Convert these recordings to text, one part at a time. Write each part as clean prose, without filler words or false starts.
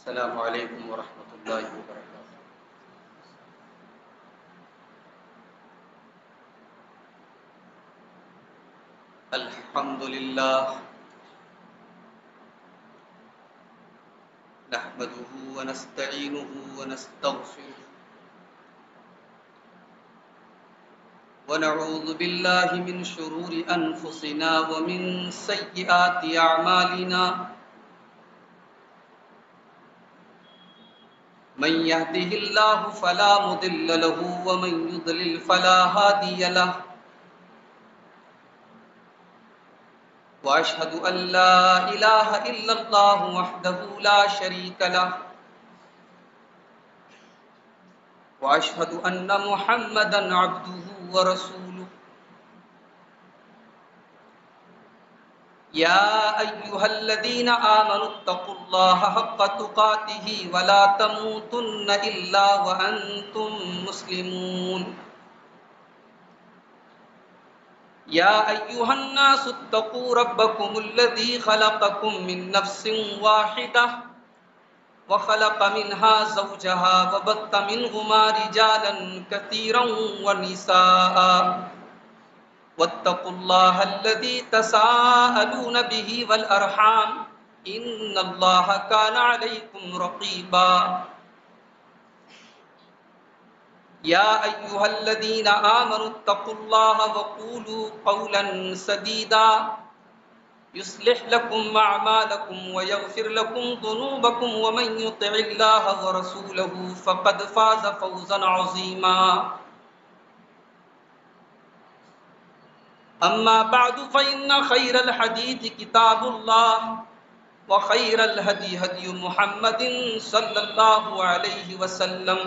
السلام علیکم ورحمۃ اللہ وبرکاتہ۔ الحمد للہ نحمده ونستعینه ونستغفره ونعوذ باللہ من شرور انفسنا ومن سیئات اعمالنا، من يهده الله فلا مضل له ومن يضلل فلا هادي له، وأشهد أن لا إله إلا الله وحده لا شريك له، وأشهد أن محمدا عبده ورسوله، يا أيها الذين آمنوا اتقوا الله حق تقاته ولا تموتن إلا وأنتم مسلمون، يا أيها الناس اتقوا ربكم الذي خلقكم من نفس واحدة وخلق منها زوجها وبث منهما رجالا كثيرا ونساء، واتقوا الله الذي تساءلون به والأرحام إن الله كان عليكم رقيبا، يا أيها الذين آمنوا اتقوا الله وقولوا قولا سديدا يصلح لكم أعمالكم ويغفر لكم ذنوبكم، ومن يطع الله ورسوله فقد فاز فوزا عظيما، أما بعد فإن خير الحديث كتاب الله، وخير الهدي هدي محمد صلى الله عليه وسلم،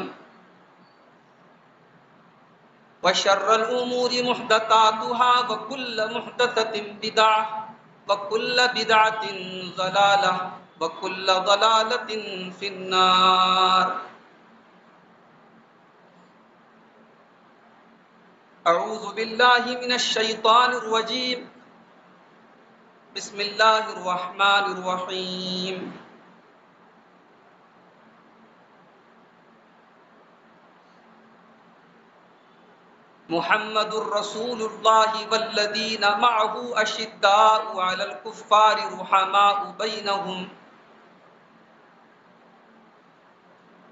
وشر الأمور محدثاتها وكل محدثة بدعة وكل بدعة ضلالة وكل ضلالة في النار۔ اعوذ باللہ من الشیطان الرجیم، بسم اللہ الرحمن الرحیم۔ محمد الرسول اللہ والذین معه اشداء علی الکفار رحماء بینہم،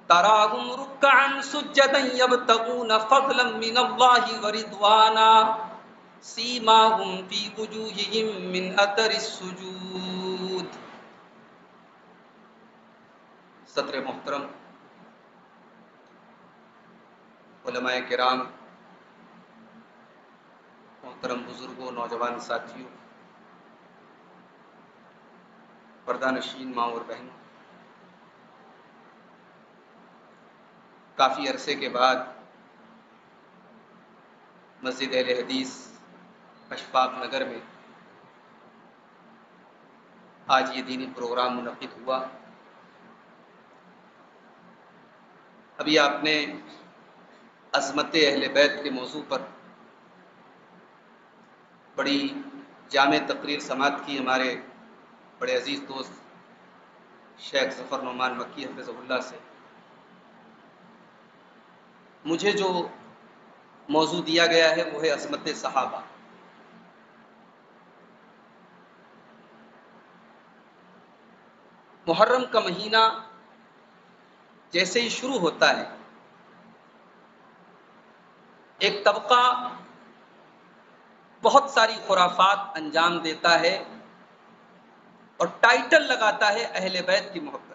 تراہم رکعا سجدا یبتغون فضلا من اللہ ورضوانا، سیماہم فی وجوہہم من اثر السجود۔ صدر محترم، علماء کرام، محترم بزرگوں، نوجوان ساتھیوں، پردہ نشین ماں اور بہنوں، کافی عرصے کے بعد مسجد اہل حدیث اشفاق نگر میں آج یہ دینی پروگرام منعقد ہوا۔ ابھی آپ نے عظمت اہل بیت کے موضوع پر بڑی جامع تقریر سماعت کی ہمارے بڑے عزیز دوست شیخ ظفر نعمان مکی حفظہ اللہ سے۔ مجھے جو موضوع دیا گیا ہے وہ ہے عظمت صحابہ۔ محرم کا مہینہ جیسے ہی شروع ہوتا ہے، ایک طبقہ بہت ساری خرافات انجام دیتا ہے اور ٹائٹل لگاتا ہے اہل بیت کی محبت۔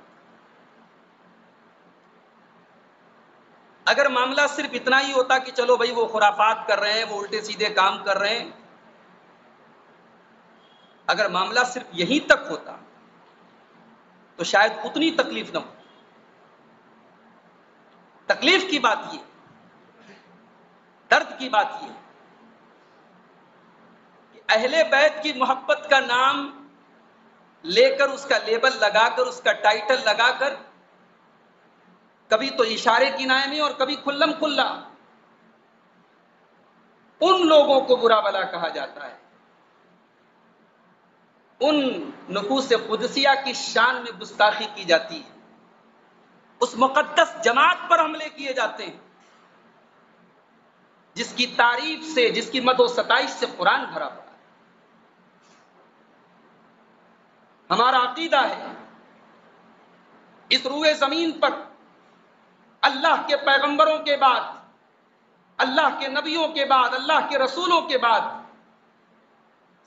اگر معاملہ صرف اتنا ہی ہوتا کہ چلو بھائی وہ خرافات کر رہے ہیں، وہ الٹے سیدھے کام کر رہے ہیں، اگر معاملہ صرف یہیں تک ہوتا تو شاید اتنی تکلیف نہ ہو۔ تکلیف کی بات یہ، درد کی بات یہ کہ اہل بیت کی محبت کا نام لے کر، اس کا لیبل لگا کر، اس کا ٹائٹل لگا کر، کبھی تو اشارے کی نائمی اور کبھی کھلم کھلا ان لوگوں کو برا بلا کہا جاتا ہے، ان نفوس قدسیہ کی شان میں گستاخی کی جاتی ہے اس مقدس جماعت پر حملے کیے جاتے ہیں جس کی تعریف سے، جس کی مدح و ستائش سے قرآن بھرا پڑا ہے۔ ہمارا عقیدہ ہے اس روئے زمین پر اللہ کے پیغمبروں کے بعد، اللہ کے نبیوں کے بعد، اللہ کے رسولوں کے بعد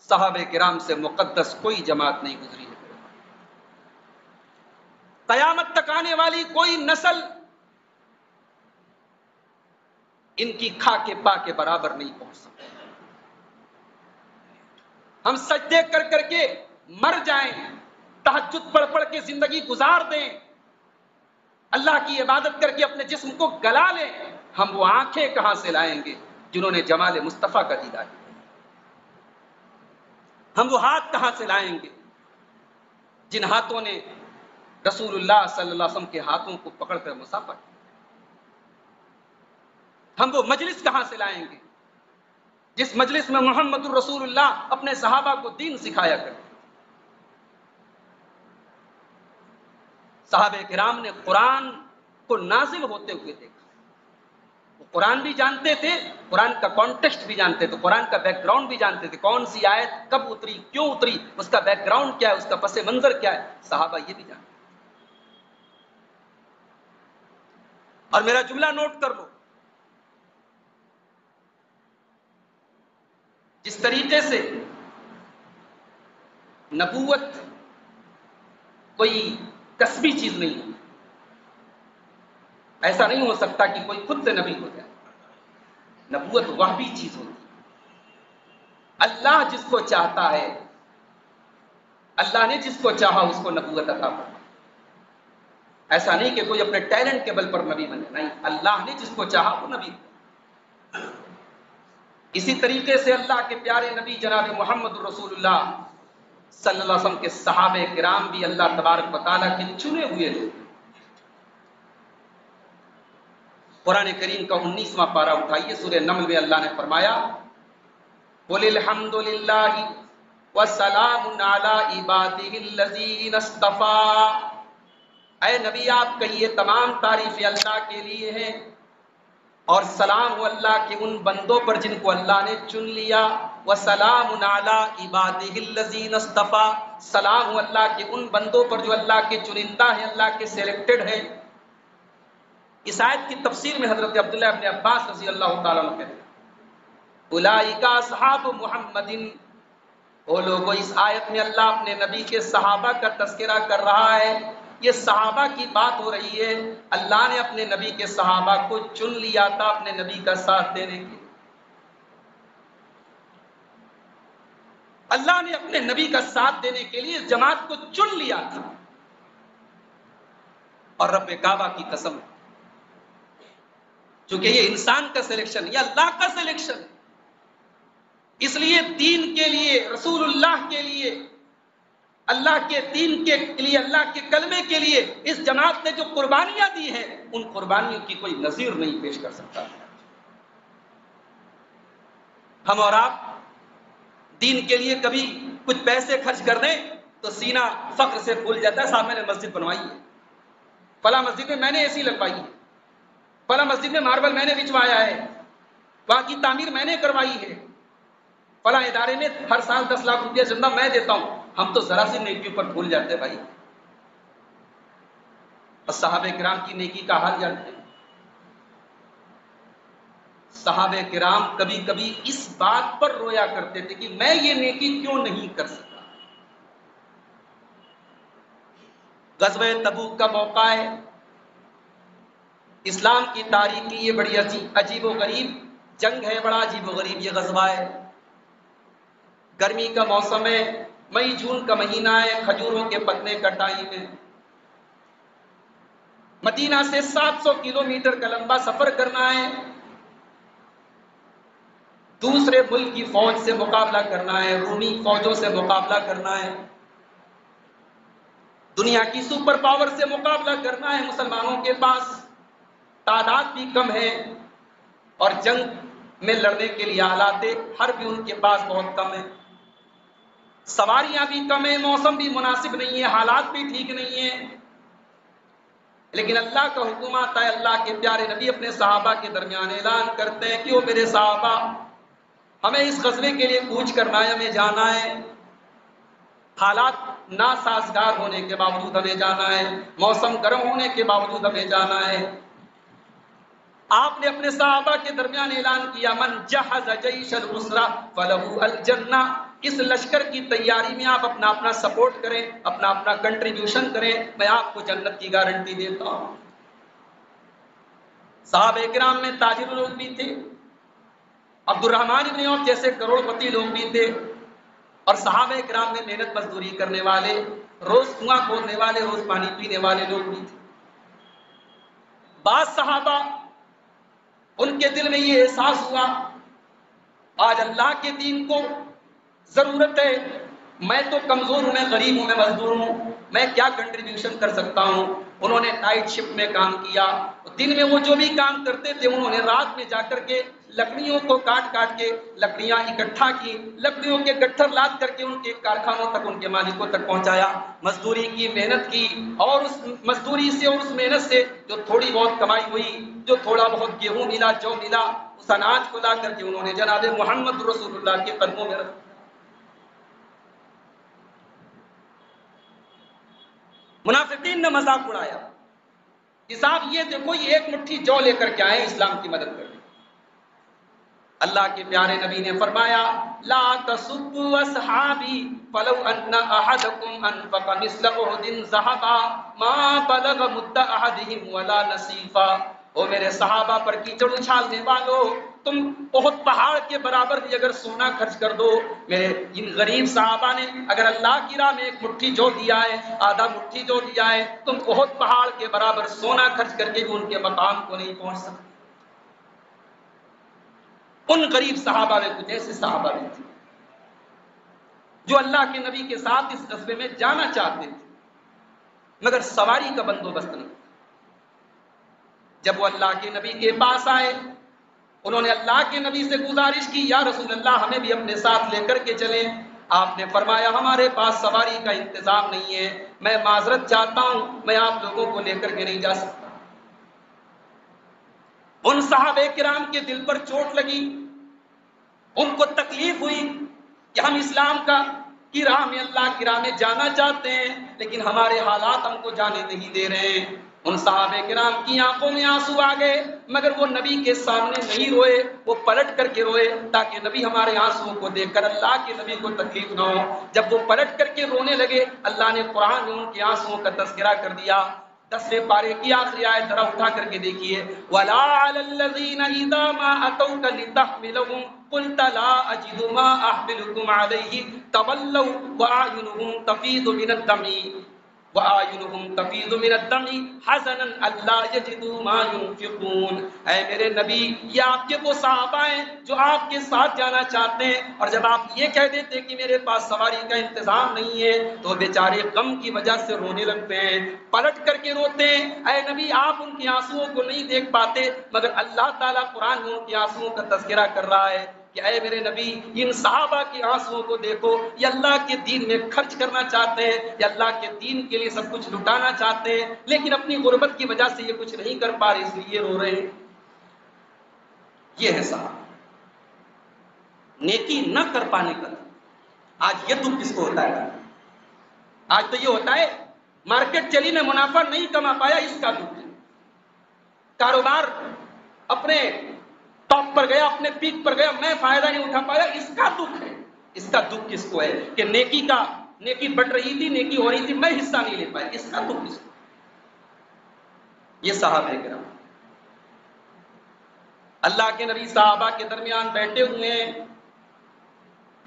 صحابہ کرام سے مقدس کوئی جماعت نہیں گزری ہے۔ قیامت تک آنے والی کوئی نسل ان کی کھا کے پا کے برابر نہیں پہنچ سکتی۔ ہم سجدے کر کر کے مر جائیں، تہجد پڑھ پڑھ کے زندگی گزار دیں، اللہ کی عبادت کر کے اپنے جسم کو گلا لیں، ہم وہ آنکھیں کہاں سے لائیں گے جنہوں نے جمال مصطفیٰ کا دیدار کیا؟ ہم وہ ہاتھ کہاں سے لائیں گے جن ہاتھوں نے رسول اللہ صلی اللہ علیہ وسلم کے ہاتھوں کو پکڑ کر مسافہ کیا؟ ہم وہ مجلس کہاں سے لائیں گے جس مجلس میں محمد الرسول اللہ اپنے صحابہ کو دین سکھایا کرتے؟ صحابہ کرام نے قرآن کو نازل ہوتے ہوئے دیکھا، وہ قرآن بھی جانتے تھے، قرآن کا کانٹیکسٹ بھی جانتے تھے، قرآن کا بیک گراؤنڈ بھی جانتے تھے، کون سی آیت کب اتری، کیوں اتری، اس کا بیک گراؤنڈ کیا ہے، اس کا پس منظر کیا ہے، صحابہ یہ بھی جانتے۔ اور میرا جملہ نوٹ کر لو، جس طریقے سے نبوت کوئی کسبی چیز نہیں ہے، ایسا نہیں ہو سکتا کہ کوئی خود سے نبی ہو جائے، نبوت وحی چیز ہوتی ہے۔ اللہ جس کو چاہتا ہے، اللہ نے جس کو چاہا اس کو نبوت عطا فرمائی۔ ایسا نہیں کہ کوئی اپنے ٹیلنٹ کے بل پر نبی بنے، نہیں، اللہ نے جس کو چاہا وہ نبی بنے۔ اسی طریقے سے اللہ کے پیارے نبی جناب محمد رسول اللہ صلی اللہ علیہ وسلم کے صحابہ کرام بھی اللہ تبارک و تعالیٰ کے چنے ہوئے لوگ۔ قرآن کریم کا 19واں پارہ اٹھائیے، سورہ نمل میں اللہ نے فرمایا قُلِ الْحَمْدُ لِلَّهِ وَسَلَامٌ عَلَىٰ عِبَادِهِ الَّذِينَ اصْطَفَىٰ۔ اے نبی آپ کہیے تمام تعریفیں اللہ کے لیے ہیں اور سلام ہو اللہ کے ان بندوں پر جن کو اللہ نے چن لیا۔ وَسَلَامٌ عَلَىٰ عِبَادِهِ الَّذِينَ اصْطَفَىٰ، سلام ہو اللہ کے ان بندوں پر جو اللہ کے چنندہ ہیں، اللہ کے سلیکٹڈ ہیں۔ اس آیت کی تفسیر میں حضرت عبداللہ ابن عباس رضی اللہ تعالیٰ عنہ کہتے ہیں اولئک اصحاب محمد، وہ لوگوں، اس آیت میں اللہ اپنے نبی کے صحابہ کا تذکرہ کر رہا ہے، یہ صحابہ کی بات ہو رہی ہے۔ اللہ نے اپنے نبی کے صحابہ کو چن لیا تھا اپنے نبی کا ساتھ دینے کے، اللہ نے اپنے نبی کا ساتھ دینے کے لیے اس جماعت کو چن لیا تھا۔ اور رب کعبہ کی قسم، چونکہ یہ انسان کا سلیکشن، یہ اللہ کا سلیکشن، اس لیے دین کے لیے، رسول اللہ کے لیے، اللہ کے دین کے لیے، اللہ کے کلمے کے لیے اس جماعت نے جو قربانیاں دی ہیں، ان قربانیوں کی کوئی نظیر نہیں پیش کر سکتا۔ ہم اور آپ دین کے لیے کبھی کچھ پیسے خرچ کر دیں تو سینہ فخر سے پھول جاتا ہے، صاحب میں نے مسجد بنوائی ہے، فلاں مسجد میں نے اے سی لگوائی ہے، فلاں مسجد میں ماربل میں نے بچھوایا ہے، وہاں کی تعمیر میں نے کروائی ہے، فلاں ادارے میں ہر سال 10 لاکھ روپیہ چندہ میں دیتا ہوں۔ ہم تو ذرا سی نیکی پر بھول جاتے ہیں بھائی، اور صحابہ کرام کی نیکی کا حال جانتے ہیں۔ صحابہ کرام کبھی کبھی اس بات پر رویا کرتے تھے کہ میں یہ نیکی کیوں نہیں کر سکا۔ غزوہ تبوک کا موقع ہے، اسلام کی تاریخ کی یہ بڑی عجیب و غریب جنگ ہے، بڑا عجیب و غریب یہ غزوہ ہے۔ گرمی کا موسم ہے، مئی جون کا مہینہ ہے، کھجوروں کے پکنے کا ٹائم ہے۔ مدینہ سے 700 کلومیٹر کا لمبا سفر کرنا ہے، دوسرے ملک کی فوج سے مقابلہ کرنا ہے، رومی فوجوں سے مقابلہ کرنا ہے، دنیا کی سپر پاور سے مقابلہ کرنا ہے۔ مسلمانوں کے پاس تعداد بھی کم ہے اور جنگ میں لڑنے کے لیے آلات حرب بھی ان کے پاس بہت کم ہے، سواریاں بھی کم ہیں، موسم بھی مناسب نہیں ہے، حالات بھی ٹھیک نہیں ہیں، لیکن اللہ کا حکم آتا ہے، اللہ کے پیارے نبی اپنے صحابہ کے درمیان اعلان کرتے ہیں کہ وہ میرے صحابہ، ہمیں اس غزوے کے لیے کوچ کرنا ہے، ہمیں جانا ہے، حالات ناسازگار ہونے کے باوجود ہمیں جانا ہے، موسم گرم ہونے کے باوجود ہمیں جانا ہے۔ آپ نے اپنے صحابہ کے درمیان اعلان کیا، من جہز جیش العسرہ فلہ الجنہ، اس لشکر کی تیاری میں آپ اپنا اپنا سپورٹ کریں، اپنا اپنا کنٹریبیوشن کریں، میں آپ کو جنت کی گارنٹی دیتا ہوں۔ صحابہ کرام میں تاجر لوگ بھی تھے، عبد الرحمن بن عوف جیسے کروڑ پتی لوگ بھی تھے، اور صحابہ کرام میں محنت مزدوری کرنے والے، روز کنواں کھودنے والے، روز پانی پینے والے لوگ بھی تھے۔ بعض صحابہ ان کے دل میں یہ احساس ہوا آج اللہ کے دین کو ضرورت ہے، میں تو کمزور ہوں، میں غریب ہوں، میں مزدور ہوں، میں کیا کنٹریبیوشن کر سکتا ہوں۔ انہوں نے نائٹ شفٹ میں کام کیا، دن میں وہ جو بھی کام کرتے تھے انہوں نے رات میں جا کر کے لکڑیوں کو کاٹ کاٹ کے لکڑیاں اکٹھا کی، لکڑیوں کے گٹھر لاد کر کے ان کے کارخانوں تک، ان کے مالکوں تک پہنچایا، مزدوری کی، محنت کی، اور اس مزدوری سے اور اس محنت سے جو تھوڑی بہت کمائی ہوئی، جو تھوڑا بہت گیہوں ملا، جو ملا، اس اناج کو لا کر کے انہوں نے جناب محمد رسول اللہ کے قدموں میں رکھا۔ منافقین نے مذاق اڑایا کہ صاحب یہ دیکھو، یہ ایک مٹھی جو لے کر کے آئے اسلام کی مدد کرنے۔ اللہ کے پیارے نبی نے فرمایا، لا تسبوا اصحابی فلو ان احدکم انفق مثل احد ذهبا ما بلغ مد احدهم ولا نصیفا۔ او میرے صحابہ پر کیچڑ اچھالنے والوں، تم بہت پہاڑ کے برابر بھی اگر سونا خرچ کر دو، میرے ان غریب صحابہ نے اگر اللہ کی راہ میں ایک مٹھی جو دیا ہے، آدھا مٹھی جو دیا ہے، تم بہت پہاڑ کے برابر سونا خرچ کر کے بھی ان کے مقام کو نہیں پہنچ سکتے۔ ان غریب صحابہ میں کچھ ایسے صحابہ بھی تھے جو اللہ کے نبی کے ساتھ اس غزوے میں جانا چاہتے تھے، مگر سواری کا بندوبست نہیں۔ جب وہ اللہ کے نبی کے پاس آئے، انہوں نے اللہ کے نبی سے گزارش کی، یا رسول اللہ ہمیں بھی اپنے ساتھ لے کر کے چلیں۔ آپ نے فرمایا، ہمارے پاس سواری کا انتظام نہیں ہے، میں معذرت چاہتا ہوں، میں آپ لوگوں کو لے کر کے نہیں جا سکتا۔ ان صحابہ کرام کے دل پر چوٹ لگی، ان کو تکلیف ہوئی کہ ہم اسلام کی راہ میں، اللہ کی راہ میں جانا چاہتے ہیں، لیکن ہمارے حالات ہم کو جانے نہیں دے رہے ہیں۔ ان صحابہ کرام کی آنکھوں میں آنسو آ گئے، مگر وہ نبی کے سامنے نہیں روئے، وہ پلٹ کر کے روئے تاکہ نبی ہمارے آنسوؤں کو دیکھ کر اللہ کے نبی کو تکلیف نہ ہو۔ جب وہ پلٹ کر کے رونے لگے، اللہ نے قرآن میں ان کے آنسوؤں کا تذکرہ کر دیا۔ 10ویں پارے کی آخری آیت ذرا اٹھا کر کے دیکھیے، وَلَا عَلَى الَّذِينَ إِذَا مَا أَتَوْكَ لِتَحْمِلَهُمْ قُلْتَ لَا أَجِدُ مَا أَحْمِلُكُمْ عَلَيْهِ تَوَلَّوْا وَأَعْيُنُهُمْ تَفِيضُ مِنَ الدَّمْعِ حَزَنًا أَلَّا يَجِدُوا مَا يُنْفِقُونَ۔ اے میرے نبی، یہ آپ کے وہ صحابہ ہیں جو آپ کے ساتھ جانا چاہتے ہیں، اور جب آپ یہ کہہ دیتے کہ میرے پاس سواری کا انتظام نہیں ہے تو بیچارے غم کی وجہ سے رونے لگتے ہیں، پلٹ کر کے روتے ہیں۔ اے نبی، آپ ان کے آنسوؤں کو نہیں دیکھ پاتے، مگر اللہ تعالیٰ قرآن میں ان کے آنسوؤں کا تذکرہ کر رہا ہے کہ اے میرے نبی، ان صحابہ کے آنسوؤں کو دیکھو، یہ اللہ کے دین میں خرچ کرنا چاہتے ہیں، یہ اللہ کے دین کے لیے سب کچھ لٹانا چاہتے ہیں، لیکن اپنی غربت کی وجہ سے یہ کچھ نہیں کر پا رہے، اس لیے رو رہے ہیں۔ یہ ہے صحابہ، نیکی نہ کر پانے کا۔ آج یہ دکھ کس کو ہوتا ہے؟ آج تو یہ ہوتا ہے مارکیٹ چلی، میں منافع نہیں کما پایا، اس کا دکھ ہے۔ کاروبار اپنے ٹاپ پر گیا، اپنے پیک پر گیا، میں فائدہ نہیں اٹھا پایا، اس کا دکھ ہے۔ اس کا دکھ کس کو ہے کہ نیکی بڑھ رہی تھی، نیکی ہو رہی تھی، میں حصہ نہیں لے پایا، اس کا دکھ کس کو؟ یہ صحابہ کرام، اللہ کے نبی صحابہ کے درمیان بیٹھے ہوئے ہیں۔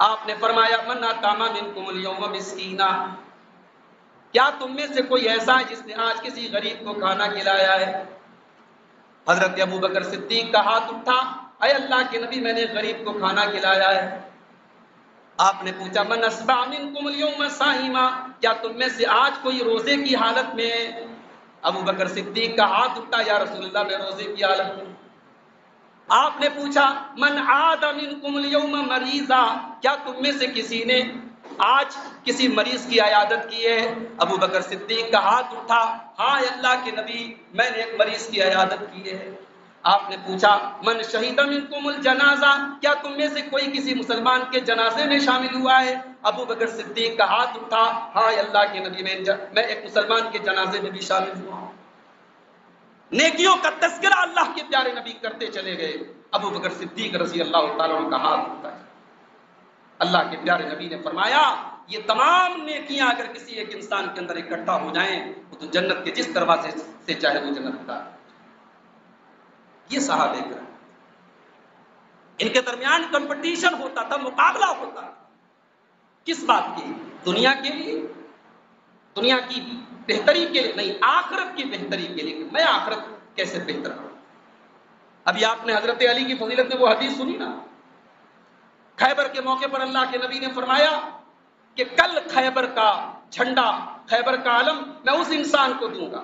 آپ نے فرمایا، من اتاما منکم اليوم مسکینا، کیا تم میں سے کوئی ایسا ہے جس نے آج کسی غریب کو کھانا کھلایا ہے؟ حضرت ابوبکر صدیق کا ہاتھ اٹھا، اے اللہ کے نبی، میں نے غریب کو کھانا کھلایا ہے۔ آپ نے پوچھا، من اصبح منکم اليوم صائما، کیا تم میں سے آج کوئی روزے کی حالت میں ہے؟ ابوبکر صدیق کا ہاتھ اٹھا، یا رسول اللہ، میں روزے کی حالت میں۔ آپ نے پوچھا، من عاد منکم اليوم مریضا، کیا تم میں سے کسی نے آج کسی مریض کی عیادت کی ہے، ابو بکر صدیق کا ہاتھ اٹھا، ہاں اللہ کے نبی میں نے ایک مریض کی عیادت کی ہے۔ آپ نے پوچھا من شہید منکم الجنازہ، کیا تم میں سے کوئی کسی مسلمان کے جنازے میں شامل ہوا ہے؟ ابو بکر صدیق کا ہاتھ اٹھا، ہاں اللہ کے نبی میں ایک مسلمان کے جنازے میں بھی شامل ہوا ہوں۔ نیکیوں کا تذکرہ اللہ کے پیارے نبی کرتے چلے گئے، ابو بکر صدیق رضی اللہ تعالیٰ عنہ کا ہاتھ اٹھا۔ اللہ کے پیارے نبی نے فرمایا یہ تمام نیکیاں اگر کسی ایک انسان کے اندر اکٹھا ہو جائیں وہ تو جنت کے جس دروازے سے چاہے وہ جنت کا۔ یہ صحابہ کرام، ان کے درمیان کمپٹیشن ہوتا تھا، مقابلہ ہوتا تھا، کس بات کے؟ دنیا کے لیے، دنیا کی بہتری کے لیے نہیں، آخرت کی بہتری کے لیے، میں آخرت کیسے بہتر کروں۔ ابھی آپ نے حضرت علی کی فضیلت میں وہ حدیث سنی نا، خیبر کے موقع پر اللہ کے نبی نے فرمایا کہ کل خیبر کا جھنڈا، خیبر کا علم میں اس انسان کو دوں گا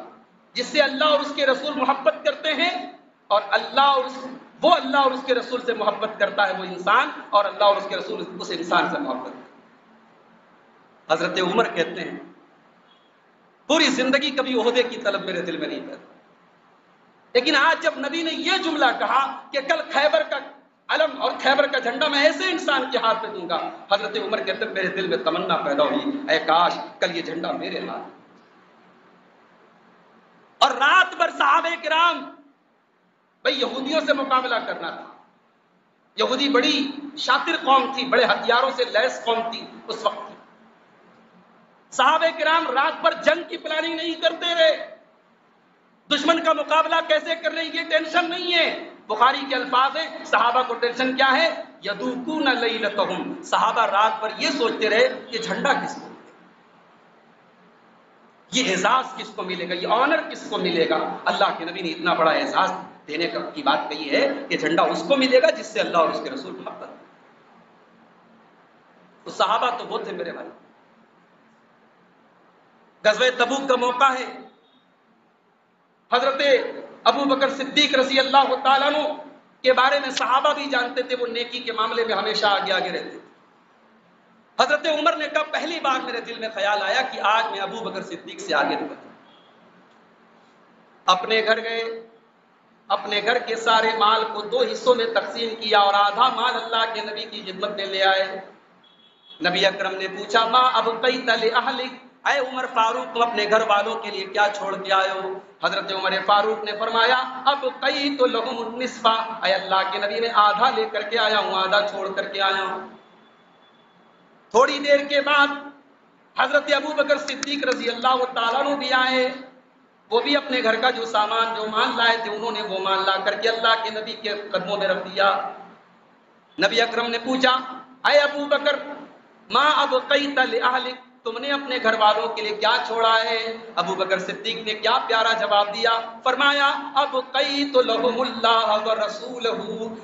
جس سے اللہ اور اس کے رسول محبت کرتے ہیں، اور اللہ اور اس کے رسول سے محبت کرتا ہے وہ انسان، اور اللہ اور اس کے رسول اس انسان سے محبت کرتا ہے۔ حضرت عمر کہتے ہیں پوری زندگی کبھی عہدے کی طلب میرے دل میں نہیں کرتا، لیکن آج جب نبی نے یہ جملہ کہا کہ کل خیبر کا علم اور خیبر کا جھنڈا میں ایسے انسان کے ہاتھ میں دوں گا، حضرت عمر کہتے ہیں میرے دل میں تمنا پیدا ہوئی اے کاش کل یہ جھنڈا میرے ہاتھ۔ اور رات بھر صحابہ کرام، بھئی یہودیوں سے مقابلہ کرنا تھا، یہودی بڑی شاطر قوم تھی، بڑے ہتھیاروں سے لیس قوم تھی اس وقت کی۔ صحابہ کرام رات بھر جنگ کی پلاننگ نہیں کرتے رہے، دشمن کا مقابلہ کیسے کر رہے ہیں یہ ٹینشن نہیں ہے۔ بخاری کے الفاظ ہیں صحابہ کو ٹینشن کیا ہے؟ یذوقون لیلتہم، صحابہ رات بھر یہ سوچتے رہے یہ جھنڈا کس کو، یہ اعزاز کس کو ملے گا، یہ آنر کس کو ملے گا۔ اللہ کے نبی نے اتنا بڑا اعزاز دینے کی بات کہی ہے کہ جھنڈا اس کو ملے گا جس سے اللہ اور اس کے رسول محبت۔ تو صحابہ تو وہ تھے میرے بھائی۔ غزوہ تبوک کا موقع ہے، حضرت ابو بکر صدیق رضی اللہ تعالیٰ عنہ کے بارے میں صحابہ بھی جانتے تھے، وہ نیکی کے معاملے میں ہمیشہ آگے آگے رہتے تھے۔ حضرت عمر نے کہا پہلی بار میرے دل میں خیال آیا کہ آج میں ابو بکر صدیق سے آگے نکلوں۔ اپنے گھر گئے، اپنے گھر کے سارے مال کو 2 حصوں میں تقسیم کیا اور آدھا مال اللہ کے نبی کی خدمت میں لے آئے۔ نبی اکرم نے پوچھا ما ابقیت لأہلک، اے عمر فاروق تم اپنے گھر والوں کے لیے کیا چھوڑ کے آئے ہو؟ حضرت عمر فاروق نے فرمایا ابقیت لہم النصف، اے اللہ کے نبی میں آدھا لے کر کے آیا ہوں، آدھا چھوڑ کر کے آیا ہوں۔ تھوڑی دیر کے بعد حضرت ابو بکر صدیق رضی اللہ تعالیٰ عنہ بھی آئے، وہ بھی اپنے گھر کا جو سامان جو مال لائے تھے انہوں نے وہ مال لا کر کے اللہ کے نبی کے قدموں میں رکھ دیا۔ نبی اکرم نے پوچھا اے ابو بکر ما ابقیت لأہلک، تم نے اپنے گھر والوں کے لیے کیا چھوڑا ہے؟ ابو بکر صدیق نے کیا پیارا جواب دیا، فرمایا ابقیت لہم اللہ ورسولہ،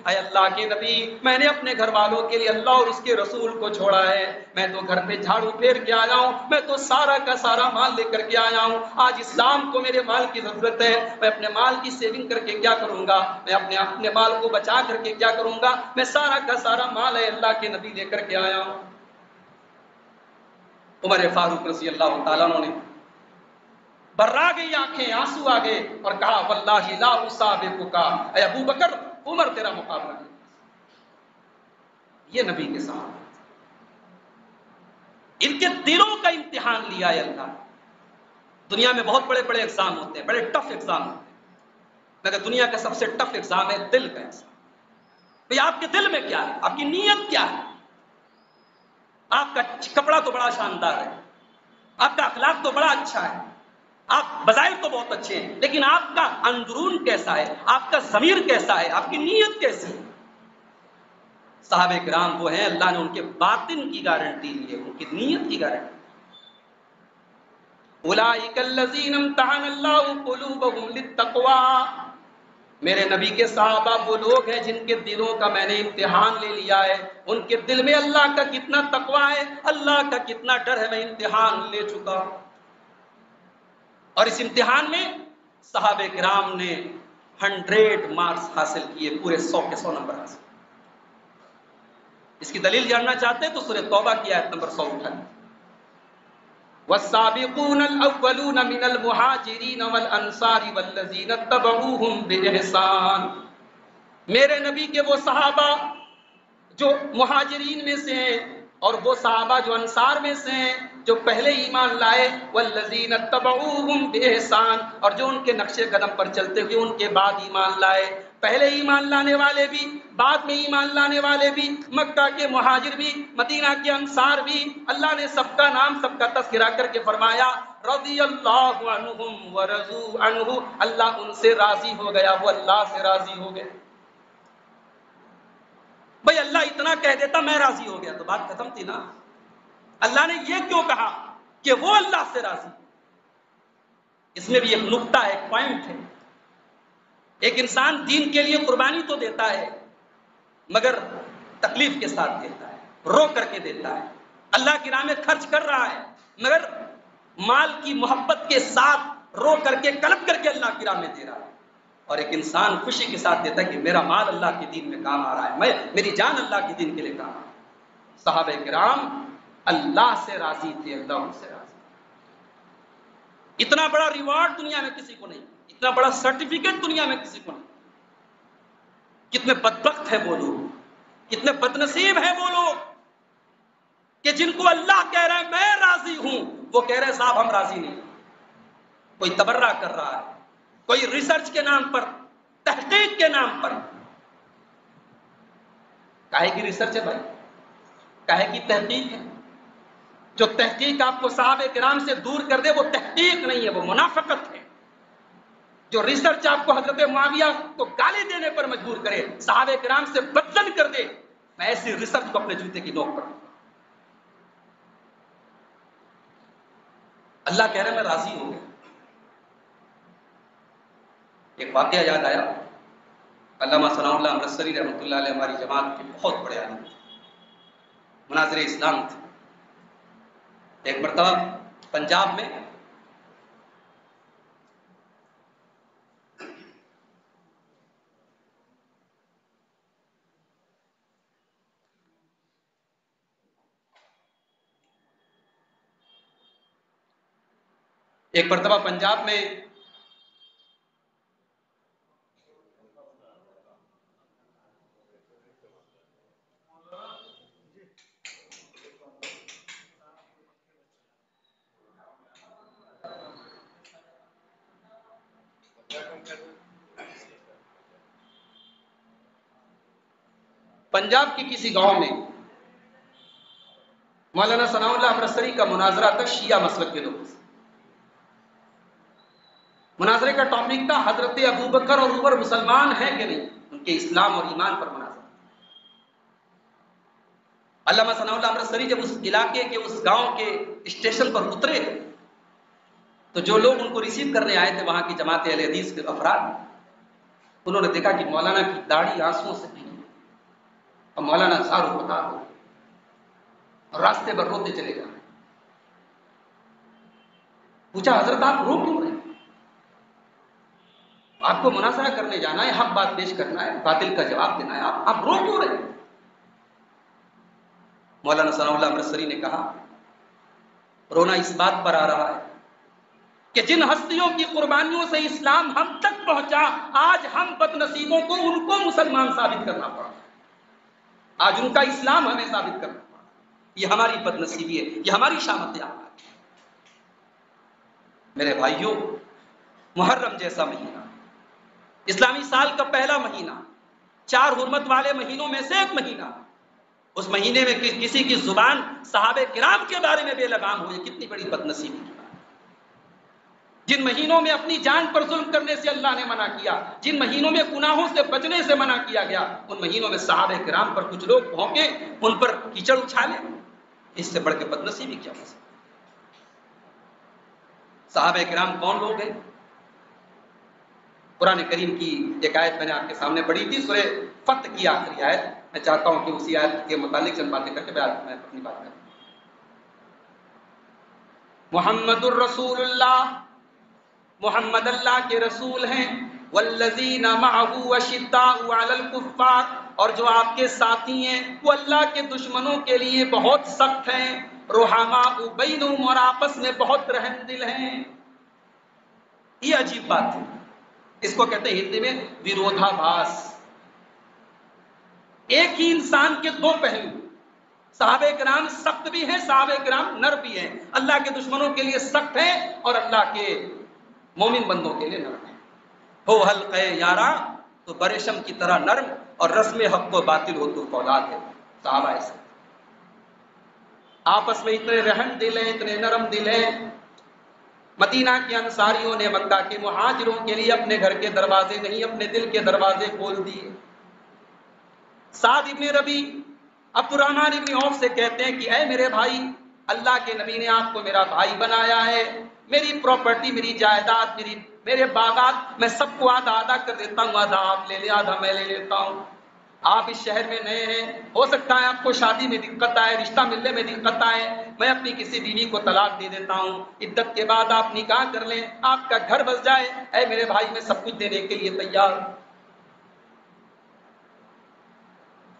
اے اللہ کے نبی میں نے اپنے گھر والوں کے لیے اللہ اور اس کے رسول کو چھوڑا ہے۔ میں تو گھر پہ جھاڑو پھیر کے آیا ہوں، میں تو سارا کا سارا مال لے کر کے آیا ہوں، آج اسلام کو میرے مال کی ضرورت ہے، میں اپنے مال کی سیونگ کر کے کیا کروں گا، میں اپنے مال کو بچا کر کے کیا کروں گا، میں سارا کا سارا مال ہے اللہ کے نبی لے کر کے آیا ہوں۔ عمر فاروق رضی اللہ تعالیٰ عنہ نے برا گئی آنکھیں، آنسو آ گئے اور کہا واللہ لا اسابقک، اے ابو بکر عمر تیرا مقابلہ نہیں۔ یہ نبی کے ساتھ ان کے دلوں کا امتحان لیا ہے اللہ۔ دنیا میں بہت بڑے بڑے ایگزام ہوتے ہیں، بڑے ٹف ایگزام ہوتے ہیں، مگر دنیا کا سب سے ٹف ایگزام ہے دل کا ایگزام۔ بھئی آپ کے دل میں کیا ہے، آپ کی نیت کیا ہے؟ آپ کا کپڑا تو بڑا شاندار ہے، آپ کا اخلاق تو بڑا اچھا ہے، آپ بظاہر تو بہت اچھے ہیں، لیکن آپ کا اندرون کیسا ہے، آپ کا ضمیر کیسا ہے، آپ کی نیت کیسی ہے؟ صحابہ کرام وہ ہیں اللہ نے ان کے باطن کی گارنٹی لی ہے، ان کی نیت کی گارنٹی۔ اولئک الذین امتحن اللہ قلوبہم للتقوی، میرے نبی کے صحابہ وہ لوگ ہیں جن کے دلوں کا میں نے امتحان لے لیا ہے، ان کے دل میں اللہ کا کتنا تقویٰ ہے، اللہ کا کتنا ڈر ہے، میں امتحان لے چکا ہوں۔ اور اس امتحان میں صحابہ کرام نے 100 مارکس حاصل کیے، پورے 100 کے 100 نمبر حاصل۔ اس کی دلیل جاننا چاہتے ہیں تو سورہ توبہ کی آیت نمبر 100 اٹھائیں۔ والسابقون الاولون من المہاجرین والانصار والذین اتبعوہم باحسان، میرے نبی کے وہ صحابہ جو مہاجرین میں سے ہیں اور وہ صحابہ جو انصار میں سے ہیں جو پہلے ایمان لائے، والذین اتبعوہم باحسان، اور جو ان کے نقش قدم پر چلتے ہوئے ان کے بعد ایمان لائے، پہلے ایمان لانے والے بھی، بعد میں ایمان لانے والے بھی، مکہ کے مہاجر بھی، مدینہ کے انصار بھی، اللہ نے سب کا نام سب کا تذکرہ کر کے فرمایا رضی اللہ عنہم ورضوا عنہ، اللہ ان سے راضی ہو گیا، وہ اللہ سے راضی ہو گئے۔ بھئی اللہ اتنا کہہ دیتا میں راضی ہو گیا تو بات ختم تھی نا، اللہ نے یہ کیوں کہا کہ وہ اللہ سے راضی؟ اس میں بھی ایک نقطہ ہے، ایک پوائنٹ ہے۔ ایک انسان دین کے لیے قربانی تو دیتا ہے مگر تکلیف کے ساتھ دیتا ہے، رو کر کے دیتا ہے، اللہ کی راہ میں خرچ کر رہا ہے مگر مال کی محبت کے ساتھ رو کر کے کلپ کر کے اللہ کی راہ میں دے رہا ہے۔ اور ایک انسان خوشی کے ساتھ دیتا ہے کہ میرا مال اللہ کے دین میں کام آ رہا ہے، میری جان اللہ کے دین کے لیے کام آ رہا ہے۔ صحابہ کرام اللہ سے راضی تھے، اللہ ان سے راضی۔ اتنا بڑا ریوارڈ دنیا میں کسی کو نہیں، اتنا بڑا سرٹیفکیٹ دنیا میں کسی کو نہیں۔ کتنے بدبخت ہیں وہ لوگ، کتنے بدنصیب ہیں وہ لوگ کہ جن کو اللہ کہہ رہا ہے میں راضی ہوں، وہ کہہ رہے ہیں صاحب ہم راضی نہیں۔ کوئی تبرہ کر رہا ہے، کوئی ریسرچ کے نام پر، تحقیق کے نام پر۔ کاہے کی ریسرچ ہے بھائی، کاہے کی تحقیق ہے؟ جو تحقیق آپ کو صحابہ کرام سے دور کر دے وہ تحقیق نہیں ہے، وہ منافقت ہے۔ جو ریسرچ آپ کو حضرت معاویہ کو گالی دینے پر مجبور کرے، صحابہ کرام سے بدزن کر دے، میں ایسی ریسرچ کو اپنے جوتے کی نوک پر۔ اللہ کہہ رہے میں راضی ہوں گا۔ ایک واقعہ یاد آیا، علامہ ثناء اللہ امرتسری رحمۃ اللہ علیہ ہماری جماعت کے بہت بڑے عالم تھے، مناظر اسلام تھے۔ ایک مرتبہ پنجاب میں پنجاب کی کسی گاؤں میں مولانا ثناء اللہ امرتسری کا مناظرہ تھا شیعہ مسلک کے لوگوں سے۔ مناظرے کا ٹاپک تھا حضرت ابوبکر اور عمر مسلمان ہیں کہ نہیں، ان کے اسلام اور ایمان پر مناظرہ۔ علامہ ثناء اللہ امرتسری جب اس علاقے کے اس گاؤں کے اسٹیشن پر اترے تو جو لوگ ان کو ریسیو کرنے آئے تھے وہاں کی جماعت اہل حدیث کے افراد، انہوں نے دیکھا کہ مولانا کی داڑھی آنسوؤں سے بھیگی اور مولانا زارو پتار ہو اور راستے پر روتے چلے جا رہے۔ پوچھا حضرت آپ رو کیوں رہے؟ آپ کو مناظرہ کرنے جانا ہے، حق بات پیش کرنا ہے، باطل کا جواب دینا ہے، آپ رو کیوں رہے؟ مولانا ثناء اللہ امرتسری نے کہا رونا اس بات پر آ رہا ہے کہ جن ہستیوں کی قربانیوں سے اسلام ہم تک پہنچا، آج ہم بد نصیبوں کو ان کو مسلمان ثابت کرنا پڑا، آج ان کا اسلام ہمیں ثابت کرنا پڑا۔ یہ ہماری بد نصیبی ہے، یہ ہماری شامت ہے۔ میرے بھائیوں، محرم جیسا مہینہ، اسلامی سال کا پہلا مہینہ، 4 حرمت والے مہینوں میں سے ایک مہینہ، اس مہینے میں کسی کی زبان صحابہ کرام کے بارے میں بے لگام ہوئی، کتنی بڑی بد نصیبی کی بات۔ جن مہینوں میں اپنی جان پر ظلم کرنے سے اللہ نے منع کیا، جن مہینوں میں گناہوں سے بچنے سے منع کیا گیا، ان مہینوں میں صحابہ کرام پر کچھ لوگ بھونکے، ان پر کیچڑ اچھالے، اس سے بڑھ کے بد نصیبی کیا ہو سکتی؟ صحابہ کرام کون لوگ ہیں؟ قرآن کریم کی ایک آیت میں نے آپ کے سامنے پڑھی تھی، سورہ فتح کی آخری آیت۔ میں چاہتا ہوں کہ اسی آیت کے متعلق چند باتیں کر کے میں اپنی بات کروں۔ محمد الرسول اللہ، محمد اللہ کے رسول ہیں، والذین معه اشداء علی الکفار، اور جو آپ کے ساتھی ہیں وہ اللہ کے دشمنوں کے لیے بہت سخت ہیں، رحماء بینہم، اور آپس میں بہت رحم دل ہیں۔ یہ عجیب بات ہے، اس کو کہتے ہیں ہندی میں ویرودھا بھاس۔ ایک ہی انسان کے دو پہلو، صحابہ کرام سخت بھی ہیں، صحابہ کرام نرم بھی ہیں، اللہ کے دشمنوں کے لیے سخت ہیں اور اللہ کے مومن بندوں کے لیے نرم ہیں۔ ہو حلقہ یاراں تو بریشم کی طرح نرم، اور رسم حق و باطل ہو تو فولاد ہے۔ صحابہ ایسے آپس میں اتنے رحم دل ہیں، اتنے نرم دل ہیں۔ مدینہ کے انصاریوں نے مکہ کے مہاجروں کے لیے اپنے گھر کے دروازے نہیں، اپنے دل کے دروازے کھول دیے۔ سعد ابن ربی عبد الرحمن ابن عوف سے کہتے ہیں کہ اے میرے بھائی، اللہ کے نبی نے آپ کو میرا بھائی بنایا ہے، میری پراپرٹی، میری جائیداد، میرے باغات میں سب کو آدھا آدھا کر دیتا ہوں، آدھا آپ لے لیں آدھا میں لے لیتا ہوں۔ آپ اس شہر میں نئے ہیں، ہو سکتا ہے آپ کو شادی میں دقت آئے، رشتہ ملنے میں دقت آئے، میں اپنی کسی بیوی کو طلاق دے دیتا ہوں، عدت کے بعد آپ نکاح کر لیں، آپ کا گھر بس جائے، اے میرے بھائی میں سب کچھ دینے کے لیے تیار ہوں۔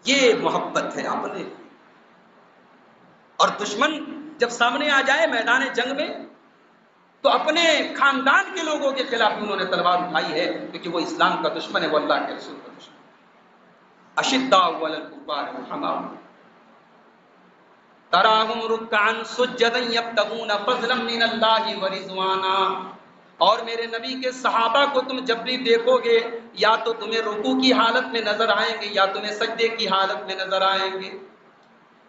یہ محبت ہے اپنے، اور دشمن جب سامنے آ جائے میدان جنگ میں تو اپنے خاندان کے لوگوں کے خلاف انہوں نے تلوار اٹھائی ہے، کیونکہ وہ اسلام کا دشمن ہے، وہ اللہ کے رسول کا دشمن ہے۔ اشداء علی الکفار رحماء تراہم رکعا سجدا یبتغون فضلا من اللہ ورضوانا، اور میرے نبی کے صحابہ کو تم جب بھی دیکھو گے یا تو تمہیں رکوع کی حالت میں نظر آئیں گے یا تمہیں سجدے کی حالت میں نظر آئیں گے۔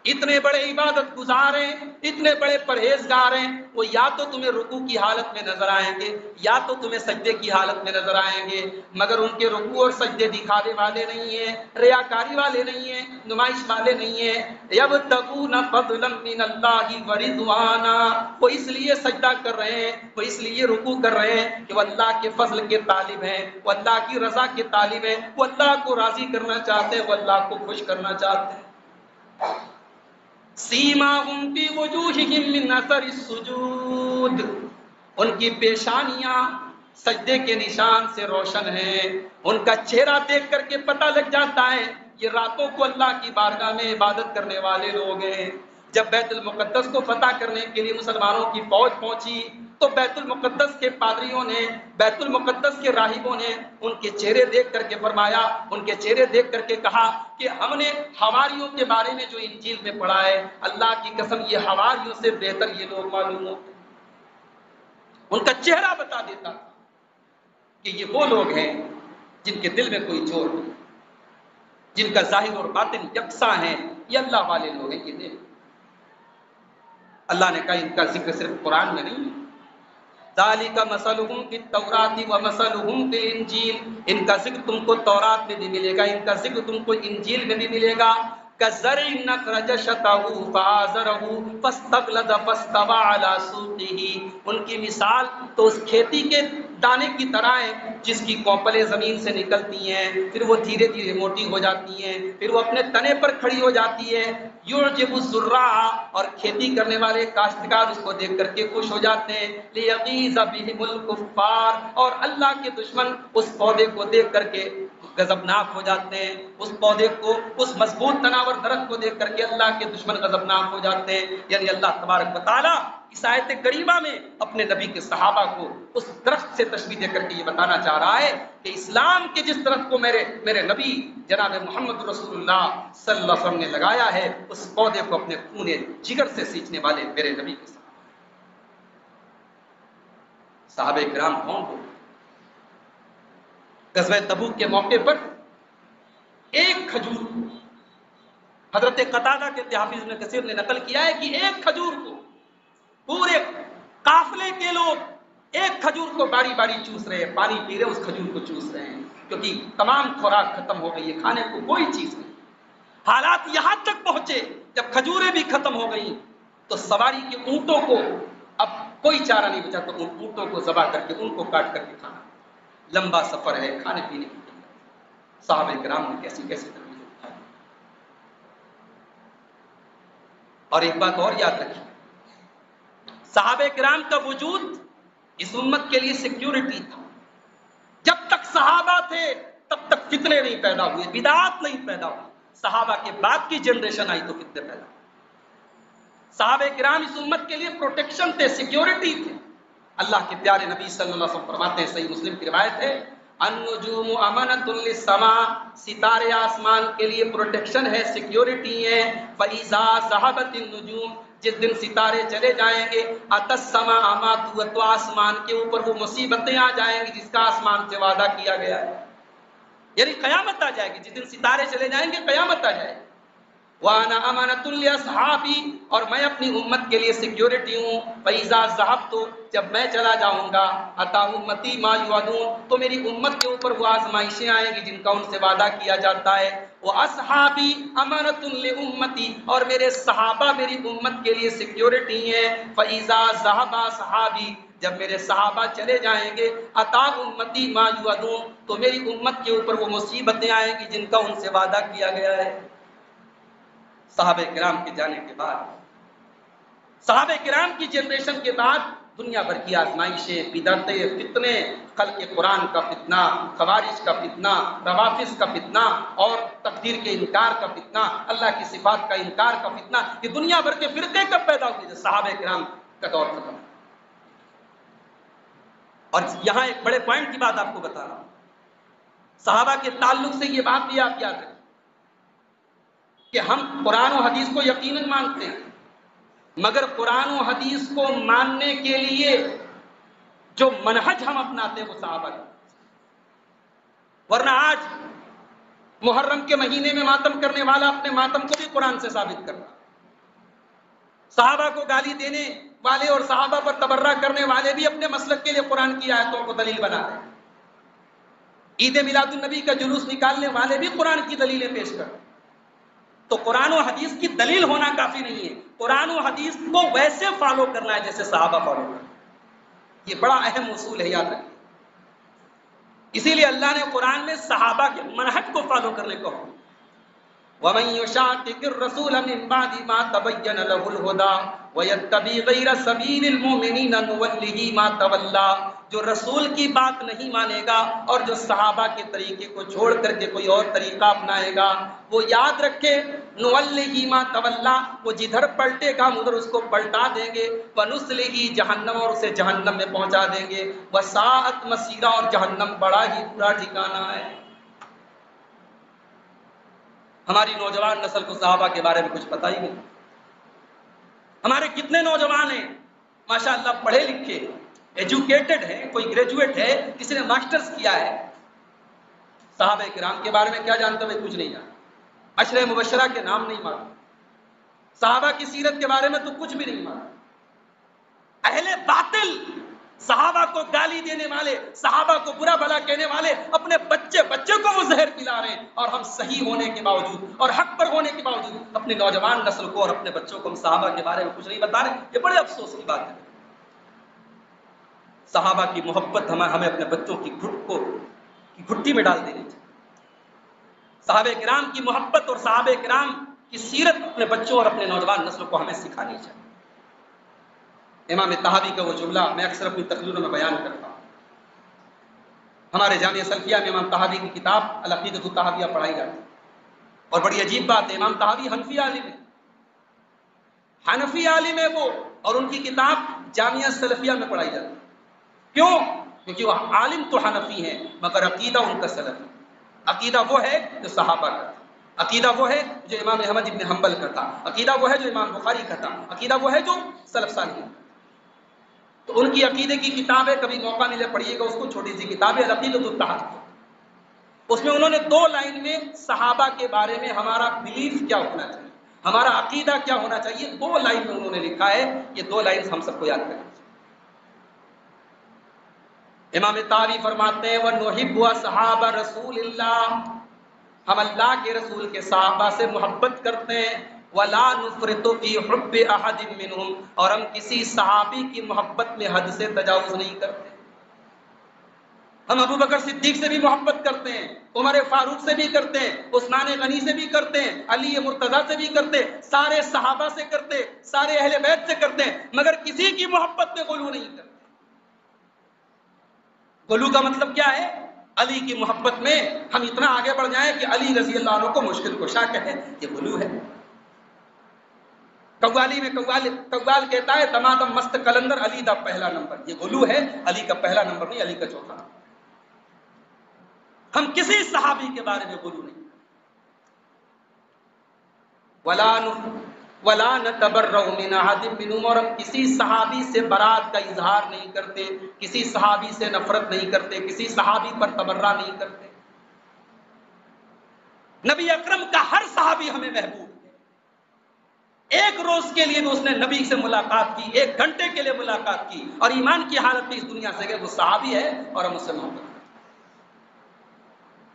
اتنے بڑے عبادت گزار ہیں، اتنے بڑے پرہیزگار ہیں، وہ یا تو تمہیں رکوع کی حالت میں نظر آئیں گے یا تو تمہیں سجدے کی حالت میں نظر آئیں گے، مگر ان کے رکوع اور سجدے دکھاوے والے نہیں ہیں، ریاکاری والے نہیں ہیں، نمائش والے نہیں ہیں۔ یبتغون فضلا من اللہ ورضوانا، وہ اس لیے سجدہ کر رہے ہیں، وہ اس لیے رکوع کر رہے ہیں کہ وہ اللہ کے فضل کے طالب ہیں، وہ اللہ کی رضا کے طالب ہیں، وہ اللہ کو راضی کرنا چاہتے ہیں، وہ اللہ کو خوش کرنا چاہتے ہیں۔ سیماہم فی وجوہہم من اثر السجود، ان کی پیشانیاں سجدے کے نشان سے روشن ہیں، ان کا چہرہ دیکھ کر کے پتہ لگ جاتا ہے یہ راتوں کو اللہ کی بارگاہ میں عبادت کرنے والے لوگ ہیں۔ جب بیت المقدس کو فتح کرنے کے لیے مسلمانوں کی فوج پہنچی تو بیت المقدس کے پادریوں نے، بیت المقدس کے راہبوں نے ان کے چہرے دیکھ کر کے فرمایا، ان کے چہرے دیکھ کر کے کہا کہ ہم نے حواریوں کے بارے میں جو انجیل میں پڑھا ہے، اللہ کی قسم یہ حواریوں سے بہتر یہ لوگ معلوم ہوتے۔ ان کا چہرہ بتا دیتا کہ یہ وہ لوگ ہیں جن کے دل میں کوئی چور نہیں، جن کا ظاہر اور باطن یکساں ہیں، یہ اللہ والے لوگ ہیں۔ یہ دیکھ اللہ نے کہا ان کا ذکر صرف قرآن میں نہیں ہے، ذالک مثلہم فی التوراۃ ومثلہم فی الانجیل، ان کا ذکر تم کو تورات میں بھی ملے گا، ان کا ذکر تم کو انجیل میں بھی ملے گا۔ کزرع اخرج شطأہ فآزرہ فاستغلظ فاستوى علی سوقہ، ان کی مثال تو اس کھیتی کے دانے کی طرح ہے جس کی کوپلیں زمین سے نکلتی ہیں، پھر وہ دھیرے دھیرے موٹی ہو جاتی ہیں، پھر وہ اپنے تنے پر کھڑی ہو جاتی ہے۔ یعجب الزراع، اور کھیتی کرنے والے کاشتکار اس کو دیکھ کر کے خوش ہو جاتے ہیں۔ لیغیظ بہم الکفار، اور اللہ کے دشمن اس پودے کو دیکھ کر کے غضبناک ہو جاتے ہیں، اس پودے کو، اس مضبوط تناور درخت کو دیکھ کر کے اللہ کے دشمن غضبناک ہو جاتے ہیں۔ یعنی اللہ تبارک و تعالیٰ اس آیت کریمہ میں اپنے نبی کے صحابہ کو اس درخت سے تشبیہ دے کر کے یہ بتانا چاہ رہا ہے کہ اسلام کے جس درخت کو میرے نبی جناب محمد رسول اللہ صلی اللہ علیہ وسلم نے لگایا ہے، اس پودے کو اپنے خون جگر سے سینچنے والے میرے نبی کے صحابہ کرام کون ہو؟ غزوہ تبوک کے موقع پر ایک کھجور، حضرت قتادہ کے حافظ ابن کثیر نے نقل کیا ہے کہ ایک کھجور کو پورے قافلے کے لوگ ایک کھجور کو باری باری چوس رہے ہیں، پانی پی رہے، اس کھجور کو چوس رہے ہیں، کیونکہ تمام خوراک ختم ہو گئی ہے، کھانے کو کوئی چیز نہیں۔ حالات یہاں تک پہنچے جب کھجوریں بھی ختم ہو گئیں تو سواری کے اونٹوں کو اب کوئی چارہ نہیں بچا، تو ان اونٹوں کو ذبح کر کے ان کو کاٹ کر کے کھانا۔ لمبا سفر ہے، کھانے پینے کی صحابہ کرام نے کیسی کیسی تربیت اٹھائی۔ اور ایک بات اور یاد رکھیے، صحابہ کرام کا وجود اس امت کے لیے سیکیورٹی تھا۔ جب تک صحابہ تھے تب تک فتنے نہیں پیدا ہوئے، بدعات نہیں پیدا ہوئی. صحابہ کے بعد کی جنریشن آئی تو فتنے پیدا ہوئے. صحابہ کرام اس امت کے لیے پروٹیکشن تھے، سیکیورٹی تھے. اللہ کے پیارے نبی صلی اللہ علیہ وسلم فرماتے ہیں، صحیح مسلم کی روایت ہے، النجوم امنۃ للسماء، ستارے آسمان کے لیے پروٹیکشن ہے، سیکیورٹی ہے. فاذا ذهبت النجوم، جس دن ستارے چلے جائیں گے، اتى السماء ما توعد، تو آسمان کے اوپر وہ مصیبتیں آ جائیں گی جس کا آسمان سے وعدہ کیا گیا ہے. یعنی قیامت آ جائے گی، جس دن ستارے چلے جائیں گے قیامت آ جائے گی. وَأَنَا أَمَنَةٌ لِأَصْحَابِي، اور میں اپنی امت کے لیے سیکیورٹی ہوں. فَإِذَا ذَهَبْتُ، جب میں چلا جاؤں گا، أَتَىٰ أُمَّتِي مَا يُوعَدُونَ، تو میری امت کے اوپر وہ آزمائشیں آئیں گی جن کا ان سے وعدہ کیا جاتا ہے. وَأَصْحَابِي أَمَنَةٌ لِأُمَّتِي، اور میرے صحابہ میری امت کے لیے سیکیورٹی ہیں. فَإِذَا ذَهَبَ أَصْحَابِي، جب میرے صحابہ چلے جائیں گے، أَتَىٰ أُمَّتِي مَا يُوعَدُونَ، تو میری امت کے اوپر وہ مصیبتیں آئیں گی جن کا ان سے وعدہ کیا گیا ہے. صحابہ کرام کے جانے کے بعد، صحابہ کرام کی جنریشن کے بعد دنیا بھر کی آزمائشیں، بدعتیں، فتنے، خلق قرآن کا فتنہ، خوارج کا فتنہ، روافض کا فتنہ، اور تقدیر کے انکار کا فتنہ، اللہ کی صفات کا انکار کا فتنہ. یہ دنیا بھر کے فرقے کب پیدا ہوئے؟ جب صحابہ کرام کا دور ختم. اور یہاں ایک بڑے پوائنٹ کی بات آپ کو بتا رہا ہوں، صحابہ کے تعلق سے یہ بات بھی آپ یاد رکھیں کہ ہم قرآن و حدیث کو یقیناً مانتے ہیں، مگر قرآن و حدیث کو ماننے کے لیے جو منہج ہم اپناتے ہیں وہ صحابہ کا. ورنہ آج محرم کے مہینے میں ماتم کرنے والا اپنے ماتم کو بھی قرآن سے ثابت کرتا، صحابہ کو گالی دینے والے اور صحابہ پر تبرہ کرنے والے بھی اپنے مسلک کے لیے قرآن کی آیتوں کو دلیل بنا رہے ہیں. عید میلاد النبی کا جلوس نکالنے والے بھی قرآن کی دلیلیں پیش کرتے ہیں. تو قرآن و حدیث کی دلیل ہونا کافی نہیں ہے، قرآن و حدیث کو ویسے فالو کرنا ہے جیسے صحابہ فالو کرنا. یہ بڑا اہم اصول ہے، یاد رکھیں. اسی لیے اللہ نے قرآن میں صحابہ کے منہج کو فالو کرنے کو کہا. وَمَن يُشَاقِقِ الرَّسُولَ مِن بَعْدِ مَا تَبَيَّنَ لَهُ الْهُدَىٰ وَيَتَّبِعْ غَيْرَ سَبِيلِ الْمُؤْمِنِينَ نُوَلِّهِ مَا تَوَلَّىٰ، جو رسول کی بات نہیں مانے گا اور جو صحابہ کے طریقے کو چھوڑ کر کے کوئی اور طریقہ اپنائے گا، وہ یاد رکھے نُوَلِّهِ مَا تَوَلَّىٰ، وہ جدھر پلٹے گا ہم ادھر اس کو پلٹا دیں گے. وَنُصْلِهِ جہنم، اور اسے جہنم میں پہنچا دیں گے. وَسَاءَتْ مَصِيرًا، اور جہنم بڑا ہی برا ٹھکانہ ہے. ہماری نوجوان نسل کو صحابہ کے بارے میں کچھ پتہ ہی نہیں. ہمارے کتنے نوجوان ہیں ماشاءاللہ پڑھے لکھے، ایجوکیٹڈ ہیں، کوئی گریجویٹ ہے، کسی نے ماسٹرز کیا ہے، صحابہ کرام کے بارے میں کیا جانتے ہوئے کچھ نہیں جانتے، عشرہ مبشرہ کے نام نہیں مانتے، صحابہ کی سیرت کے بارے میں تو کچھ بھی نہیں مانتے. اہل باطل، صحابہ کو گالی دینے والے، صحابہ کو برا بھلا کہنے والے اپنے بچے کو وہ زہر پلا رہے ہیں، اور ہم صحیح ہونے کے باوجود اور حق پر ہونے کے باوجود اپنی نوجوان نسل کو اور اپنے بچوں کو ہم صحابہ کے بارے میں کچھ نہیں بتا رہے. یہ بڑے افسوس کی بات ہے. صحابہ کی محبت ہمیں اپنے بچوں کی گھٹی میں ڈال دینی چاہیے. صحابہ کرام کی محبت اور صحابہ کرام کی سیرت اپنے بچوں اور اپنے نوجوان نسل کو ہمیں سکھانی چاہیے. امام طحاوی کا وہ جملہ میں اکثر اپنی تقریروں میں بیان کرتا ہوں. ہمارے جامعہ سلفیہ میں امام طحاوی کی کتاب العقیدۃ الطحاویہ پڑھائی جاتی ہے، اور بڑی عجیب بات ہے، امام طحاوی حنفی عالم ہے، حنفی عالم ہے وہ، اور ان کی کتاب جامعہ سلفیہ میں پڑھائی جاتی ہے. کیوں؟ کیونکہ وہ عالم تو حنفی ہیں مگر عقیدہ ان کا سلفی. عقیدہ وہ ہے جو صحابہ کا تھا، عقیدہ وہ ہے جو امام احمد ابن حنبل کا تھا، عقیدہ وہ ہے جو امام بخاری کا تھا، عقیدہ وہ ہے جو سلف صالحین. تو ان کی عقیدے کی کتابیں کبھی موقع ملے پڑھیے گا اس کو، چھوٹی سی کتاب ہے العقیدۃ الطحاویہ. اس میں انہوں نے 2 لائن میں صحابہ کے بارے میں ہمارا بلیف کیا ہونا چاہیے، ہمارا عقیدہ کیا ہونا چاہیے، 2 لائن میں انہوں نے لکھا ہے. یہ 2 لائن ہم سب کو یاد کریں. امام طحاوی فرماتے ہیں وَنُحِبُّ أَصْحَابَ رَسُولِ اللَّهِ، ہم اللہ کے رسول کے صحابہ سے محبت کرتے ہیں. وَلَا نُفْرِطُ فِي حُبِّ أَحَدٍ مِّنْهُمْ، اور ہم کسی صحابی کی محبت میں حد سے تجاوز نہیں کرتے. ہم ابو بکر صدیق سے بھی محبت کرتے ہیں، عمر فاروق سے بھی کرتے ہیں، عثمان غنی سے بھی کرتے ہیں، علی مرتضیٰ سے بھی کرتے ہیں، سارے صحابہ سے کرتے ہیں، سارے اہل بیت سے کرتے ہیں، مگر کسی کی محبت میں غلو نہیں کرتے. غلو کا مطلب کیا ہے؟ علی کی محبت میں ہم اتنا آگے بڑھ جائیں کہ علی رضی اللہ عنہ کو مشکل کشا کہیں، یہ غلو ہے۔ قوالی میں قوال کہتا ہے دمادم مست کلندر علی دا پہلا نمبر، یہ غلو ہے، علی کا پہلا نمبر نہیں، علی کا چوتھا نمبر۔ ہم کسی صحابی کے بارے میں غلو نہیں، وَلَا نَتَبَرَّأُ مِنْ أَحَدٍ مِّنْهُمْ، اور ہم کسی صحابی سے برات کا اظہار نہیں کرتے، کسی صحابی سے نفرت نہیں کرتے، کسی صحابی پر تبرہ نہیں کرتے۔ نبی اکرم کا ہر صحابی ہمیں محبوب ہے، ایک روز کے لیے بھی اس نے نبی سے ملاقات کی، 1 گھنٹے کے لیے ملاقات کی اور ایمان کی حالت میں اس دنیا سے گئے، وہ صحابی ہے اور ہم اس سے محبت کرتے ہیں۔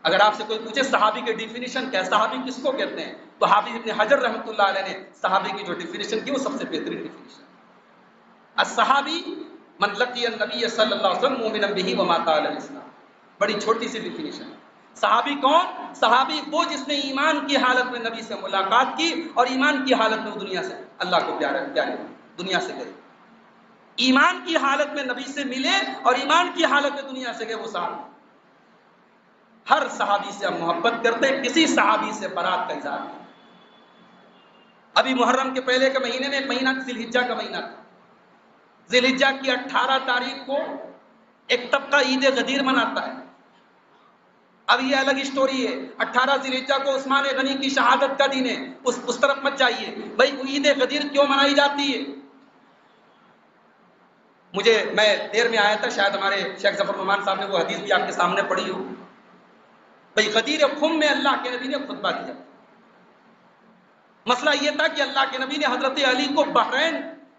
اگر آپ سے کوئی پوچھے صحابی کی ڈیفینیشن کیا ہے، صحابی کس کو کہتے ہیں، تو حافظ ابن حجر رحمۃ اللہ علیہ نے صحابی کی جو ڈیفینیشن کی وہ سب سے بہترین ڈیفینیشن ہے۔ الصحابی من لقی النبی صلی اللہ علیہ وسلم مؤمنا به ومات علی الاسلام، بڑی چھوٹی سی ڈیفینیشن ہے۔ صحابی کون؟ صحابی وہ جس نے ایمان کی حالت میں نبی سے ملاقات کی اور ایمان کی حالت میں وہ دنیا سے اللہ کو پیارے دنیا سے گئے، ایمان کی حالت میں نبی سے ملے اور ایمان کی حالت میں دنیا سے گئے، وہ صحابی۔ ہر صحابی سے ہم محبت کرتے، کسی صحابی سے برات کا اظہار نہیں۔ ابھی محرم کے پہلے کے مہینے میں ایک مہینہ ذی الحجہ کا مہینہ تھا، ذی الحجہ کی 18 تاریخ کو ایک طبقہ عید غدیر مناتا ہے۔ اب یہ الگ اسٹوری ہے، 18 ذی الحجہ کو عثمان غنی کی شہادت کا دن ہے، اس طرف مت جائیے بھائی، عید غدیر کیوں منائی جاتی ہے؟ میں دیر میں آیا تھا، شاید ہمارے شیخ ظفر نعمان صاحب نے وہ حدیث بھی آپ کے سامنے پڑھی ہو۔ بھائی غدیر خم میں اللہ کے نبی نے خطبہ دیا، مسئلہ یہ تھا کہ اللہ کے نبی نے حضرت علی کو بحرین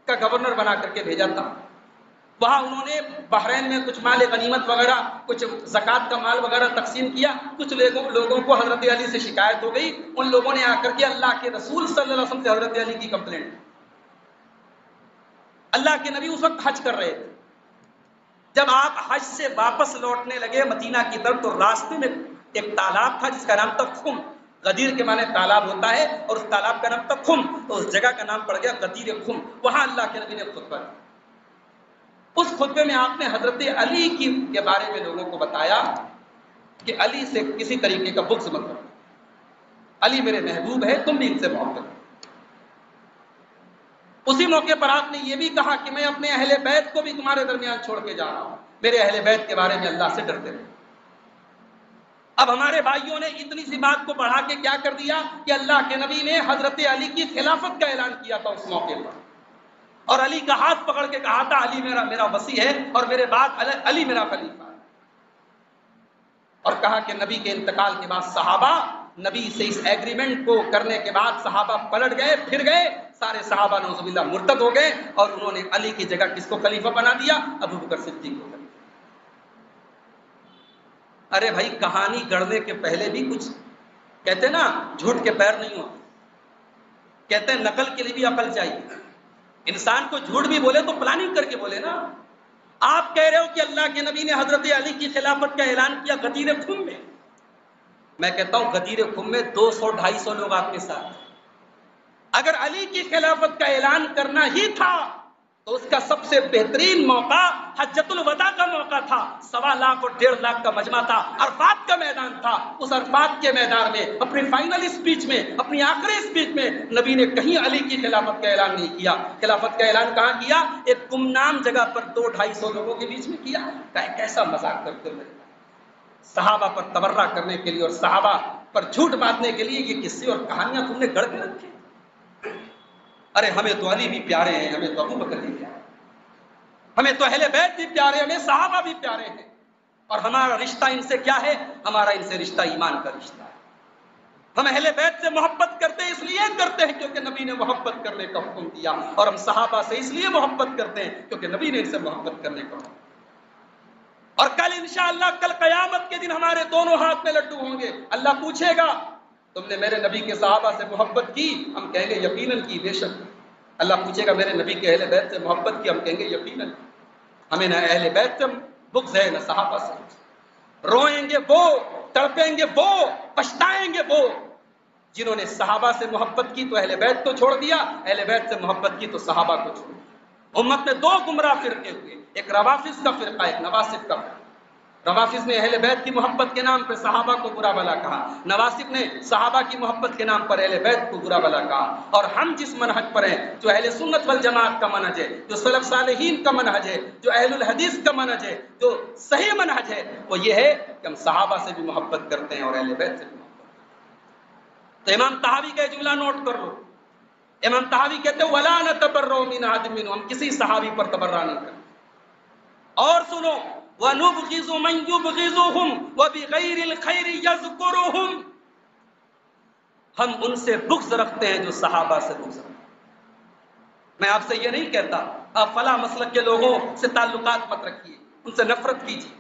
کا گورنر بنا کر کے بھیجا تھا، وہاں انہوں نے بحرین میں کچھ مال غنیمت وغیرہ، کچھ زکوٰۃ کا مال وغیرہ تقسیم کیا، کچھ لوگوں کو حضرت علی سے شکایت ہو گئی، ان لوگوں نے آ کر کے اللہ کے رسول صلی اللہ علیہ وسلم سے حضرت علی کی کمپلینٹ۔ اللہ کے نبی اس وقت حج کر رہے تھے، جب آپ حج سے واپس لوٹنے لگے مدینہ کی طرف تو راستے میں ایک تالاب تھا جس کا نام تھا خم، غدیر کے معنی تالاب ہوتا ہے اور اس تالاب کا نام تھا خم، تو اس جگہ کا نام پڑ گیا غدیر خم، وہاں اللہ کے نبی نے خطبہ دیا۔ اس خطبے میں آپ نے حضرت علی کے بارے میں لوگوں کو بتایا کہ علی سے کسی طریقے کا بغض مت کرو، علی میرے محبوب ہے، تم بھی ان سے محبت کرو۔ اسی موقع پر آپ نے یہ بھی کہا کہ میں اپنے اہل بیت کو بھی تمہارے درمیان چھوڑ کے جا رہا ہوں، میرے اہل بیت کے بارے میں اللہ سے ڈرتے رہے۔ اب ہمارے بھائیوں نے اتنی سی بات کو بڑھا کے کیا کر دیا کہ اللہ کے نبی نے حضرت علی کی خلافت کا اعلان کیا تھا اس موقع پر، اور علی کا ہاتھ پکڑ کے کہا تھا علی میرا وصی ہے اور میرے بعد علی میرا خلیفہ ہے، اور کہا کہ نبی کے انتقال کے بعد صحابہ، نبی سے اس ایگریمنٹ کو کرنے کے بعد صحابہ پلٹ گئے، پھر گئے، سارے صحابہ نعوذ باللہ مرتد ہو گئے اور انہوں نے علی کی جگہ کس کو خلیفہ بنا دیا؟ ابو بکر صدیق کو خلیفہ۔ ارے بھائی کہانی گڑھنے کے پہلے بھی کچھ کہتے ہیں نا، جھوٹ کے پیر نہیں ہوتے، کہتے ہیں نقل کے لیے بھی عقل چاہیے، انسان کو جھوٹ بھی بولے تو پلاننگ کر کے بولے نا۔ آپ کہہ رہے ہو کہ اللہ کے نبی نے حضرت علی کی خلافت کا اعلان کیا غدیر خم میں، میں کہتا ہوں غدیر خم میں 200-250 لوگ آپ کے ساتھ، اگر علی کی خلافت کا اعلان کرنا ہی تھا تو اس کا سب سے بہترین موقع حجۃ الوداع کا موقع تھا، 1.25 لاکھ اور 1.5 لاکھ کا مجمع تھا، عرفات کا میدان تھا، اس عرفات کے میدان میں اپنی فائنل اسپیچ میں، اپنی آخری اسپیچ میں نبی نے کہیں علی کی خلافت کا اعلان نہیں کیا۔ خلافت کا اعلان کہاں کیا؟ ایک گمنام جگہ پر 200-250 لوگوں کے بیچ میں کیا۔ کیسا مذاق کرتے ہو میرے صحابہ پر تبرہ کرنے کے لیے اور صحابہ پر جھوٹ باندھنے کے لیے یہ قصے اور کہانیاں تم نے گڑھ کے رکھی۔ ارے ہمیں تو علی بھی پیارے ہیں، ہمیں تو ابو بکر بھی پیارے ہیں، ہمیں تو اہل بیت بھی پیارے ہیں، ہمیں صحابہ بھی پیارے ہیں، اور ہمارا رشتہ ان سے کیا ہے؟ ہمارا ان سے رشتہ ایمان کا رشتہ ہے۔ ہم اہل بیت سے محبت کرتے اس لیے کرتے ہیں کیونکہ نبی نے محبت کرنے کا حکم دیا، اور ہم صحابہ سے اس لیے محبت کرتے ہیں کیونکہ نبی نے ان سے محبت کرنے کا حکم دیا۔ اور کل انشاءاللہ، کل قیامت کے دن ہمارے دونوں ہاتھ میں لڈو ہوں گے، اللہ پوچھے گا تم نے میرے نبی کے صحابہ سے محبت کی؟ ہم کہیں گے یقیناً کی، بے شک۔ اللہ پوچھے گا میرے نبی کے اہل بیت سے محبت کی؟ ہم کہیں گے یقیناً۔ ہمیں نہ اہل بیت سے بغض ہے نہ صحابہ سے۔ روئیں گے وہ، تڑپیں گے وہ، پچھتائیں گے وہ جنہوں نے صحابہ سے محبت کی تو اہل بیت کو چھوڑ دیا، اہل بیت سے محبت کی تو صحابہ کو چھوڑ دیا۔ امت میں 2 گمراہ فرقے ہوئے، ایک روافض کا فرقہ، ایک نواسب کا فرقہ۔ روافظ نے اہل بیت کی محبت کے نام پر صحابہ کو برا بھلا کہا، نواسب نے صحابہ کی محبت کے نام پر اہل بیت کو برا بھلا کہا، اور ہم جس منہج پر ہیں، جو اہل سنت والجماعت کا منہج ہے، جو سلف صالحین کا منہج ہے، جو اہل الحدیث کا منہج ہے، جو صحیح منہج ہے، وہ یہ ہے کہ ہم صحابہ سے بھی محبت کرتے ہیں اور اہل بیت سے بھی محبت کرتے ہیں۔ تو امام طحاوی کا جملہ نوٹ کر لو، امام طحاوی کہتے ہیں وَلَا نَتَبَرَّأُ مِنْ أَحَدٍ مِّنْهُمْ، ہم کسی صحابی پر تبرہ نہیں کرتے۔ اور سنو وَنُبْغِضُ مَنْ يُبْغِضُهُمْ وَبِغَيْرِ الْخَيْرِ يَذْكُرُهُمْ، ہم ان سے بغض رکھتے ہیں جو صحابہ سے بغض رکھتے ہیں۔ میں آپ سے یہ نہیں کہتا آپ فلاں مسلک کے لوگوں سے تعلقات مت رکھیے، ان سے نفرت کیجیے،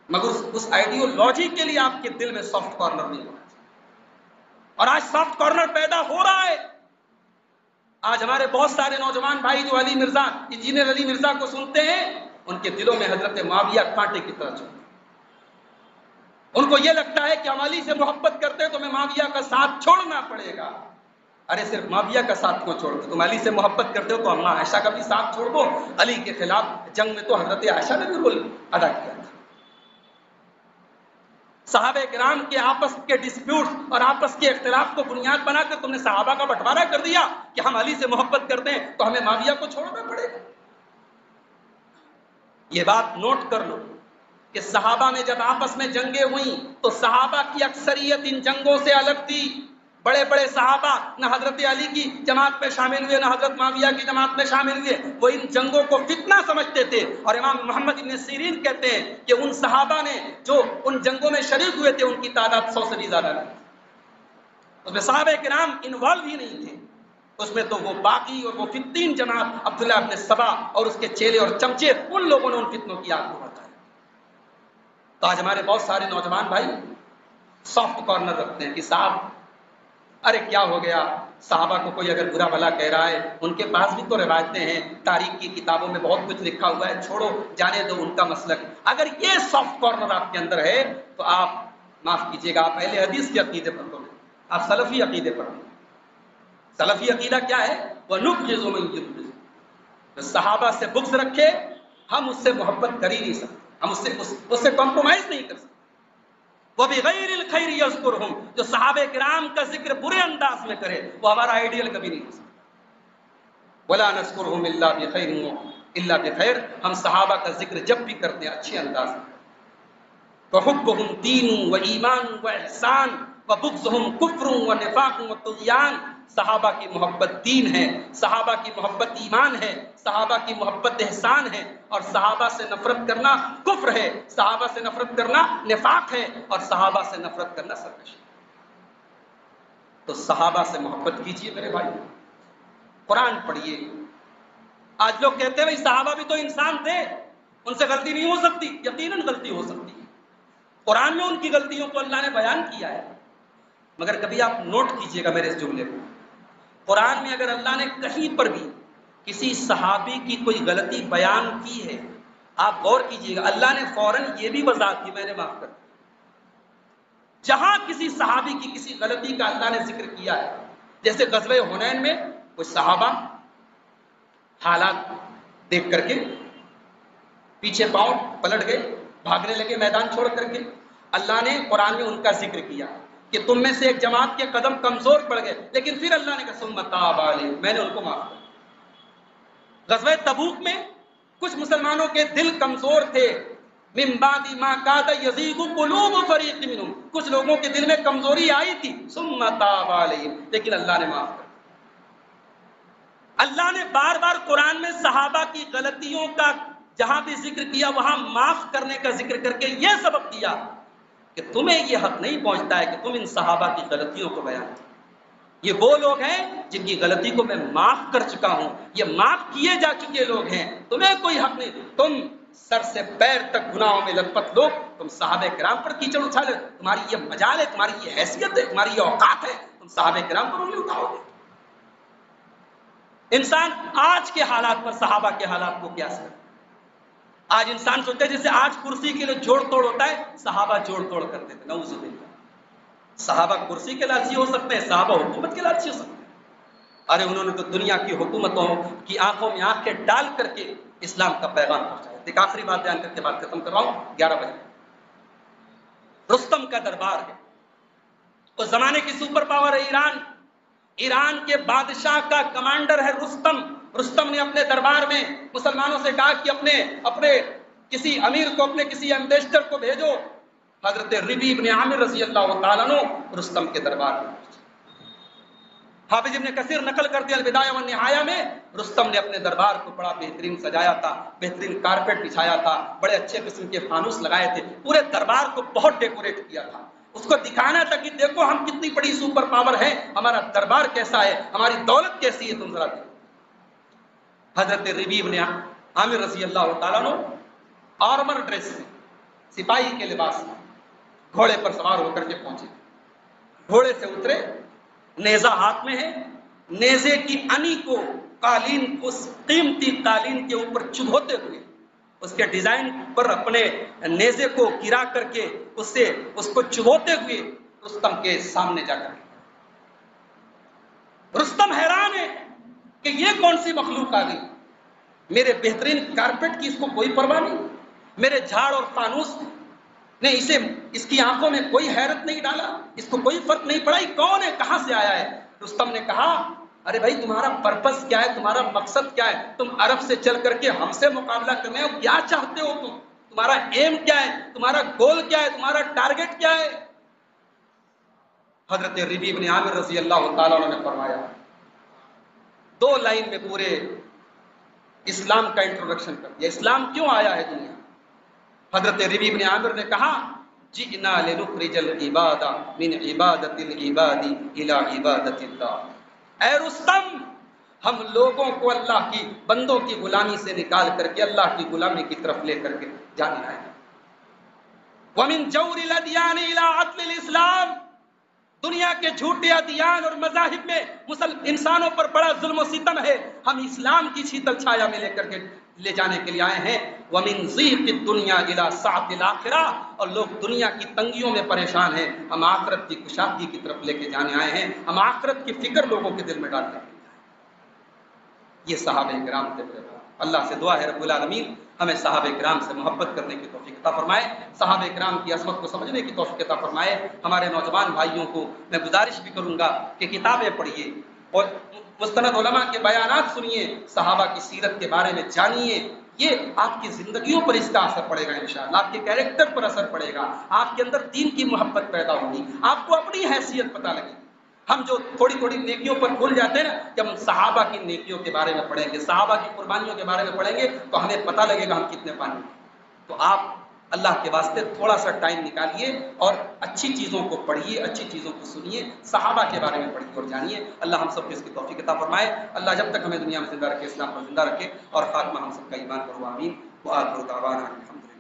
مگر اس آئیڈیولوجی کے لیے آپ کے دل میں سافٹ کارنر نہیں ہونا چاہیے، اور آج سافٹ کارنر پیدا ہو رہا ہے۔ آج ہمارے بہت سارے نوجوان بھائی جو علی مرزا، انجینئر علی مرزا کو سنتے ہیں، ان کے دلوں میں حضرت معاویہ کانٹے کی طرح چلتے ہیں۔ ان کو یہ لگتا ہے کہ ہم علی سے محبت کرتے ہیں تو ہمیں معاویہ کا ساتھ چھوڑنا پڑے گا۔ ارے صرف معاویہ کا ساتھ کیوں چھوڑ دو؟ تم علی سے محبت کرتے ہو تو اماں عائشہ کا بھی ساتھ چھوڑ دو۔ علی کے خلاف جنگ میں تو حضرت عائشہ نے بھی رول ادا کیا تھا۔ صحابہ کرام کے آپس کے ڈسپیوٹس اور آپس کے اختلاف کو بنیاد بنا کر تم نے صحابہ کا بٹوارا کر دیا کہ ہم علی سے محبت کرتے ہیں تو ہمیں معاویہ کو چھوڑنا پڑے گا۔ یہ بات نوٹ کر لو کہ صحابہ میں جب آپس میں جنگیں ہوئیں تو صحابہ کی اکثریت ان جنگوں سے الگ تھی۔ بڑے بڑے صحابہ نہ حضرت علی کی جماعت میں شامل ہوئے نہ حضرت معاویہ کی جماعت میں شامل ہوئے، وہ ان جنگوں کو فتنہ سمجھتے تھے۔ اور امام محمد ابن سیرین کہتے ہیں کہ ان صحابہ نے جو ان جنگوں میں شریک ہوئے تھے ان کی تعداد 100 سے بھی زیادہ نہیں تھی، اس میں صحابہ کرام انوالو ہی نہیں تھے، اس میں تو وہ باقی اور وہ فتین جماعت عبداللہ ابن سبا اور اس کے چیلے اور چمچے، ان لوگوں نے ان فتنوں کی آگ کو بڑھایا۔ تو آج ہمارے بہت سارے نوجوان بھائی سافٹ کارنر رکھتے ہیں کہ صاحب ارے کیا ہو گیا، صحابہ کو کوئی اگر برا بھلا کہہ رہا ہے، ان کے پاس بھی تو روایتیں ہیں، تاریخ کی کتابوں میں بہت کچھ لکھا ہوا ہے، چھوڑو جانے دو ان کا مسلک۔ اگر یہ سافٹ کارنر آپ کے اندر ہے تو آپ معاف کیجیے گا، آپ اہل حدیث کے عقیدے پر تو نہیں، آپ سلفی عقیدے پر نہیں۔ سلفی عقیدہ کیا ہے؟ وَنُبْغِضُ مَن يُبْغِضُ، صحابہ سے بغض رکھے، ہم اس سے محبت کر ہی نہیں سکتے، ہم اس سے کمپرومائز نہیں کر سکتے۔ وَبِغَيْرِ الْخَيْرِ يَذْكُرْهُمْ، جو صحابہ کرام کا ذکر برے انداز میں کرے وہ ہمارا آئیڈیل کبھی نہیں ہو سکتا۔ وَلَا نَذْكُرُهُمْ إِلَّا بِخَيْرٍ، ہم صحابہ کا ذکر جب بھی کرتے ہیں اچھے انداز میں۔ وَحُبُّهُمْ دِينٌ وَإِيمَانٌ وَإِحْسَانٌ وَبُغْضُهُمْ كُفْرٌ وَنِفَاقٌ وَطُغْيَانٌ، صحابہ کی محبت دین ہے، صحابہ کی محبت ایمان ہے، صحابہ کی محبت احسان ہے، اور صحابہ سے نفرت کرنا کفر ہے، صحابہ سے نفرت کرنا نفاق ہے، اور صحابہ سے نفرت کرنا سرکشی ہے۔ تو صحابہ سے محبت کیجئے میرے بھائی، قرآن پڑھیے۔ آج لوگ کہتے ہیں بھائی صحابہ بھی تو انسان تھے، ان سے غلطی نہیں ہو سکتی، یقیناً غلطی ہو سکتی ہے، قرآن میں ان کی غلطیوں کو اللہ نے بیان کیا ہے، مگر کبھی آپ نوٹ کیجئے گا میرے اس جملے کو، قرآن میں اگر اللہ نے کہیں پر بھی کسی صحابی کی کوئی غلطی بیان کی ہے، آپ غور کیجئے گا اللہ نے فوراً یہ بھی وضاحت کی میں نے معاف کر دیا۔ جہاں کسی صحابی کی کسی غلطی کا اللہ نے ذکر کیا ہے، جیسے غزوہ حنین میں کوئی صحابہ حالات دیکھ کر کے پیچھے پاؤں پلٹ گئے، بھاگنے لگے میدان چھوڑ کر کے، اللہ نے قرآن میں ان کا ذکر کیا کہ تم میں سے ایک جماعت کے قدم کمزور پڑ گئے، لیکن پھر اللہ نے کہا ثم تاب علیہم، میں نے ان کو معاف کیا۔ غزوہ تبوک میں کچھ مسلمانوں کے دل کمزور تھے، من بعد ما کاد یزیغ قلوب فریق منہم، کچھ لوگوں کے دل میں کمزوری آئی تھی، ثم تاب علیہم، لیکن اللہ نے معاف کر۔ اللہ نے بار بار قرآن میں صحابہ کی غلطیوں کا جہاں بھی ذکر کیا وہاں معاف کرنے کا ذکر کر کے یہ سبق دیا کہ تمہیں یہ حق نہیں پہنچتا ہے کہ تم ان صحابہ کی غلطیوں کو بیان کرو۔ یہ وہ لوگ ہیں جن کی غلطی کو میں معاف کر چکا ہوں، یہ معاف کیے جا چکے لوگ ہیں، تمہیں کوئی حق نہیں، تم سر سے پیر تک گناہوں میں لت پت لوگ، تم صحابہ کرام پر کیچڑ اچھالے، تمہاری یہ مجال ہے، تمہاری یہ حیثیت ہے، تمہاری یہ اوقات ہے، تم صحابہ کرام پر انگلی اٹھاؤ گے۔ انسان آج کے حالات پر صحابہ کے حالات کو قیاس کرے، آج انسان سوچتا ہے جیسے آج کرسی کے لیے جوڑ توڑ ہوتا ہے، صحابہ جوڑ توڑ کرتے تھے، نعوذ باللہ۔ صحابہ کرسی کے لالچی ہو سکتے ہیں، صحابہ حکومت کے لالچی ہو سکتے ہیں، ارے انہوں نے تو دنیا کی حکومتوں کی آنکھوں میں آنکھیں ڈال کر کے اسلام کا پیغام پہنچایا۔ ایک آخری بات بیان کر کے بات ختم کرواؤں، 11 بجے۔ رستم کا دربار ہے، اس زمانے کی سپر پاور ہے ایران، ایران کے بادشاہ کا کمانڈر ہے رستم۔ رستم نے اپنے دربار میں مسلمانوں سے کہا کہ اپنے کسی امیر کو، اپنے کسی ایمبیسڈر کو بھیجو۔ حضرت ربیع بن عامر رضی اللہ تعالیٰ عنہ رستم کے دربار میں، حافظ ابن کثیر نقل کرتے ہیں البدایہ والنہایہ میں، رستم نے اپنے دربار کو بڑا بہترین سجایا تھا، بہترین کارپیٹ بچھایا تھا، بڑے اچھے قسم کے فانوس لگائے تھے، پورے دربار کو بہت ڈیکوریٹ کیا تھا۔ اس کو دکھانا تھا کہ دیکھو ہم کتنی بڑی سپر پاور ہیں، ہمارا دربار کیسا ہے، ہماری دولت کیسی ہے، تم ذرا دیکھو۔ حضرت ربیع بن عامر رضی اللہ تعالیٰ عنہ آرمر ڈریس میں، سپاہی کے لباس میں، گھوڑے پر سوار ہو کر کے پہنچے، گھوڑے سے اترے، نیزہ ہاتھ میں ہے، نیزے کی انی کو قالین، اس قیمتی قالین کے اوپر چبھوتے ہوئے، اس کے ڈیزائن پر اپنے نیزے کو گرا کر کے اس کو چبھوتے ہوئے رستم کے سامنے جا کر، رستم حیران ہے کہ یہ کون سی مخلوق آ گئی، میرے بہترین کارپیٹ کی اس کو کوئی پرواہ نہیں، میرے جھاڑ اور فانوس نے اس کی آنکھوں میں کوئی حیرت نہیں ڈالا، اس کو کوئی فرق نہیں پڑا، یہ کون ہے، کہاں سے آیا ہے۔ رستم نے کہا ارے بھائی تمہارا پرپس کیا ہے، تمہارا مقصد کیا ہے، تم عرب سے چل کر کے ہم سے مقابلہ کرنے ہو، کیا چاہتے ہو تمہارا ایم کیا ہے، تمہارا گول کیا ہے، تمہارا ٹارگٹ کیا ہے۔ حضرت ربیع بن عامر رضی اللہ تعالیٰ عنہ نے فرمایا، 2 لائن میں پورے اسلام کا انٹروڈکشن کر دیا، اسلام کیوں آیا ہے دنیا۔ حضرت ربیع بن عامر نے کہا جئنا لنخرج العباد من عبادت العباد الى عبادت اللہ، اے رستم ہم لوگوں کو اللہ کی بندوں کی غلامی سے نکال کر کے اللہ کی غلامی کی طرف لے کر کے جانے آئے ہیں۔ ومن جور الادیان الى عدل الاسلام، دنیا کے جھوٹے ادیان اور مذاہب میں انسانوں پر بڑا ظلم و ستم ہے، ہم اسلام کی شیتل چھایا میں لے کر کے لے جانے کے لیے آئے ہیں۔ ومن ضیق الدنیا الى سعۃ الاخرہ، اور لوگ دنیا کی تنگیوں میں پریشان ہیں، ہم آخرت کی کشادگی کی طرف لے کے جانے آئے ہیں، ہم آخرت کی فکر لوگوں کے دل میں ڈالنے کے لیے۔ یہ صحابہ کرام تھے۔ اللہ سے دعا ہے رب العالمین ہمیں صحابہ کرام سے محبت کرنے کی توفیق عطا فرمائے، صحابہ کرام کی عظمت کو سمجھنے کی توفیق عطا فرمائے۔ ہمارے نوجوان بھائیوں کو میں گزارش بھی کروں گا کہ کتابیں پڑھیے اور مستند علماء کے بیانات سنیے، صحابہ کی سیرت کے بارے میں جانیے، یہ آپ کی زندگیوں پر اس کا اثر پڑے گا انشاءاللہ، آپ کے کیریکٹر پر اثر پڑے گا، آپ کے اندر دین کی محبت پیدا ہوگی، آپ کو اپنی حیثیت پتہ لگے گی۔ ہم جو تھوڑی تھوڑی نیکیوں پر بھول جاتے ہیں نا، جب ہم صحابہ کی نیکیوں کے بارے میں پڑھیں گے، صحابہ کی قربانیوں کے بارے میں پڑھیں گے تو ہمیں پتہ لگے گا ہم کتنے پانی ہیں۔ تو آپ اللہ کے واسطے تھوڑا سا ٹائم نکالیے اور اچھی چیزوں کو پڑھیے، اچھی چیزوں کو سنیے، صحابہ کے بارے میں پڑھیے اور جانیے۔ اللہ ہم سب کو اس کی توفیق عطا فرمائے، اللہ جب تک ہمیں دنیا میں زندہ رکھے، اسلام پر زندہ رکھے، اور خاتمہ ہم سب کا ایمان پر ہو، آمین۔ وآخر دعوانا الحمد للہ۔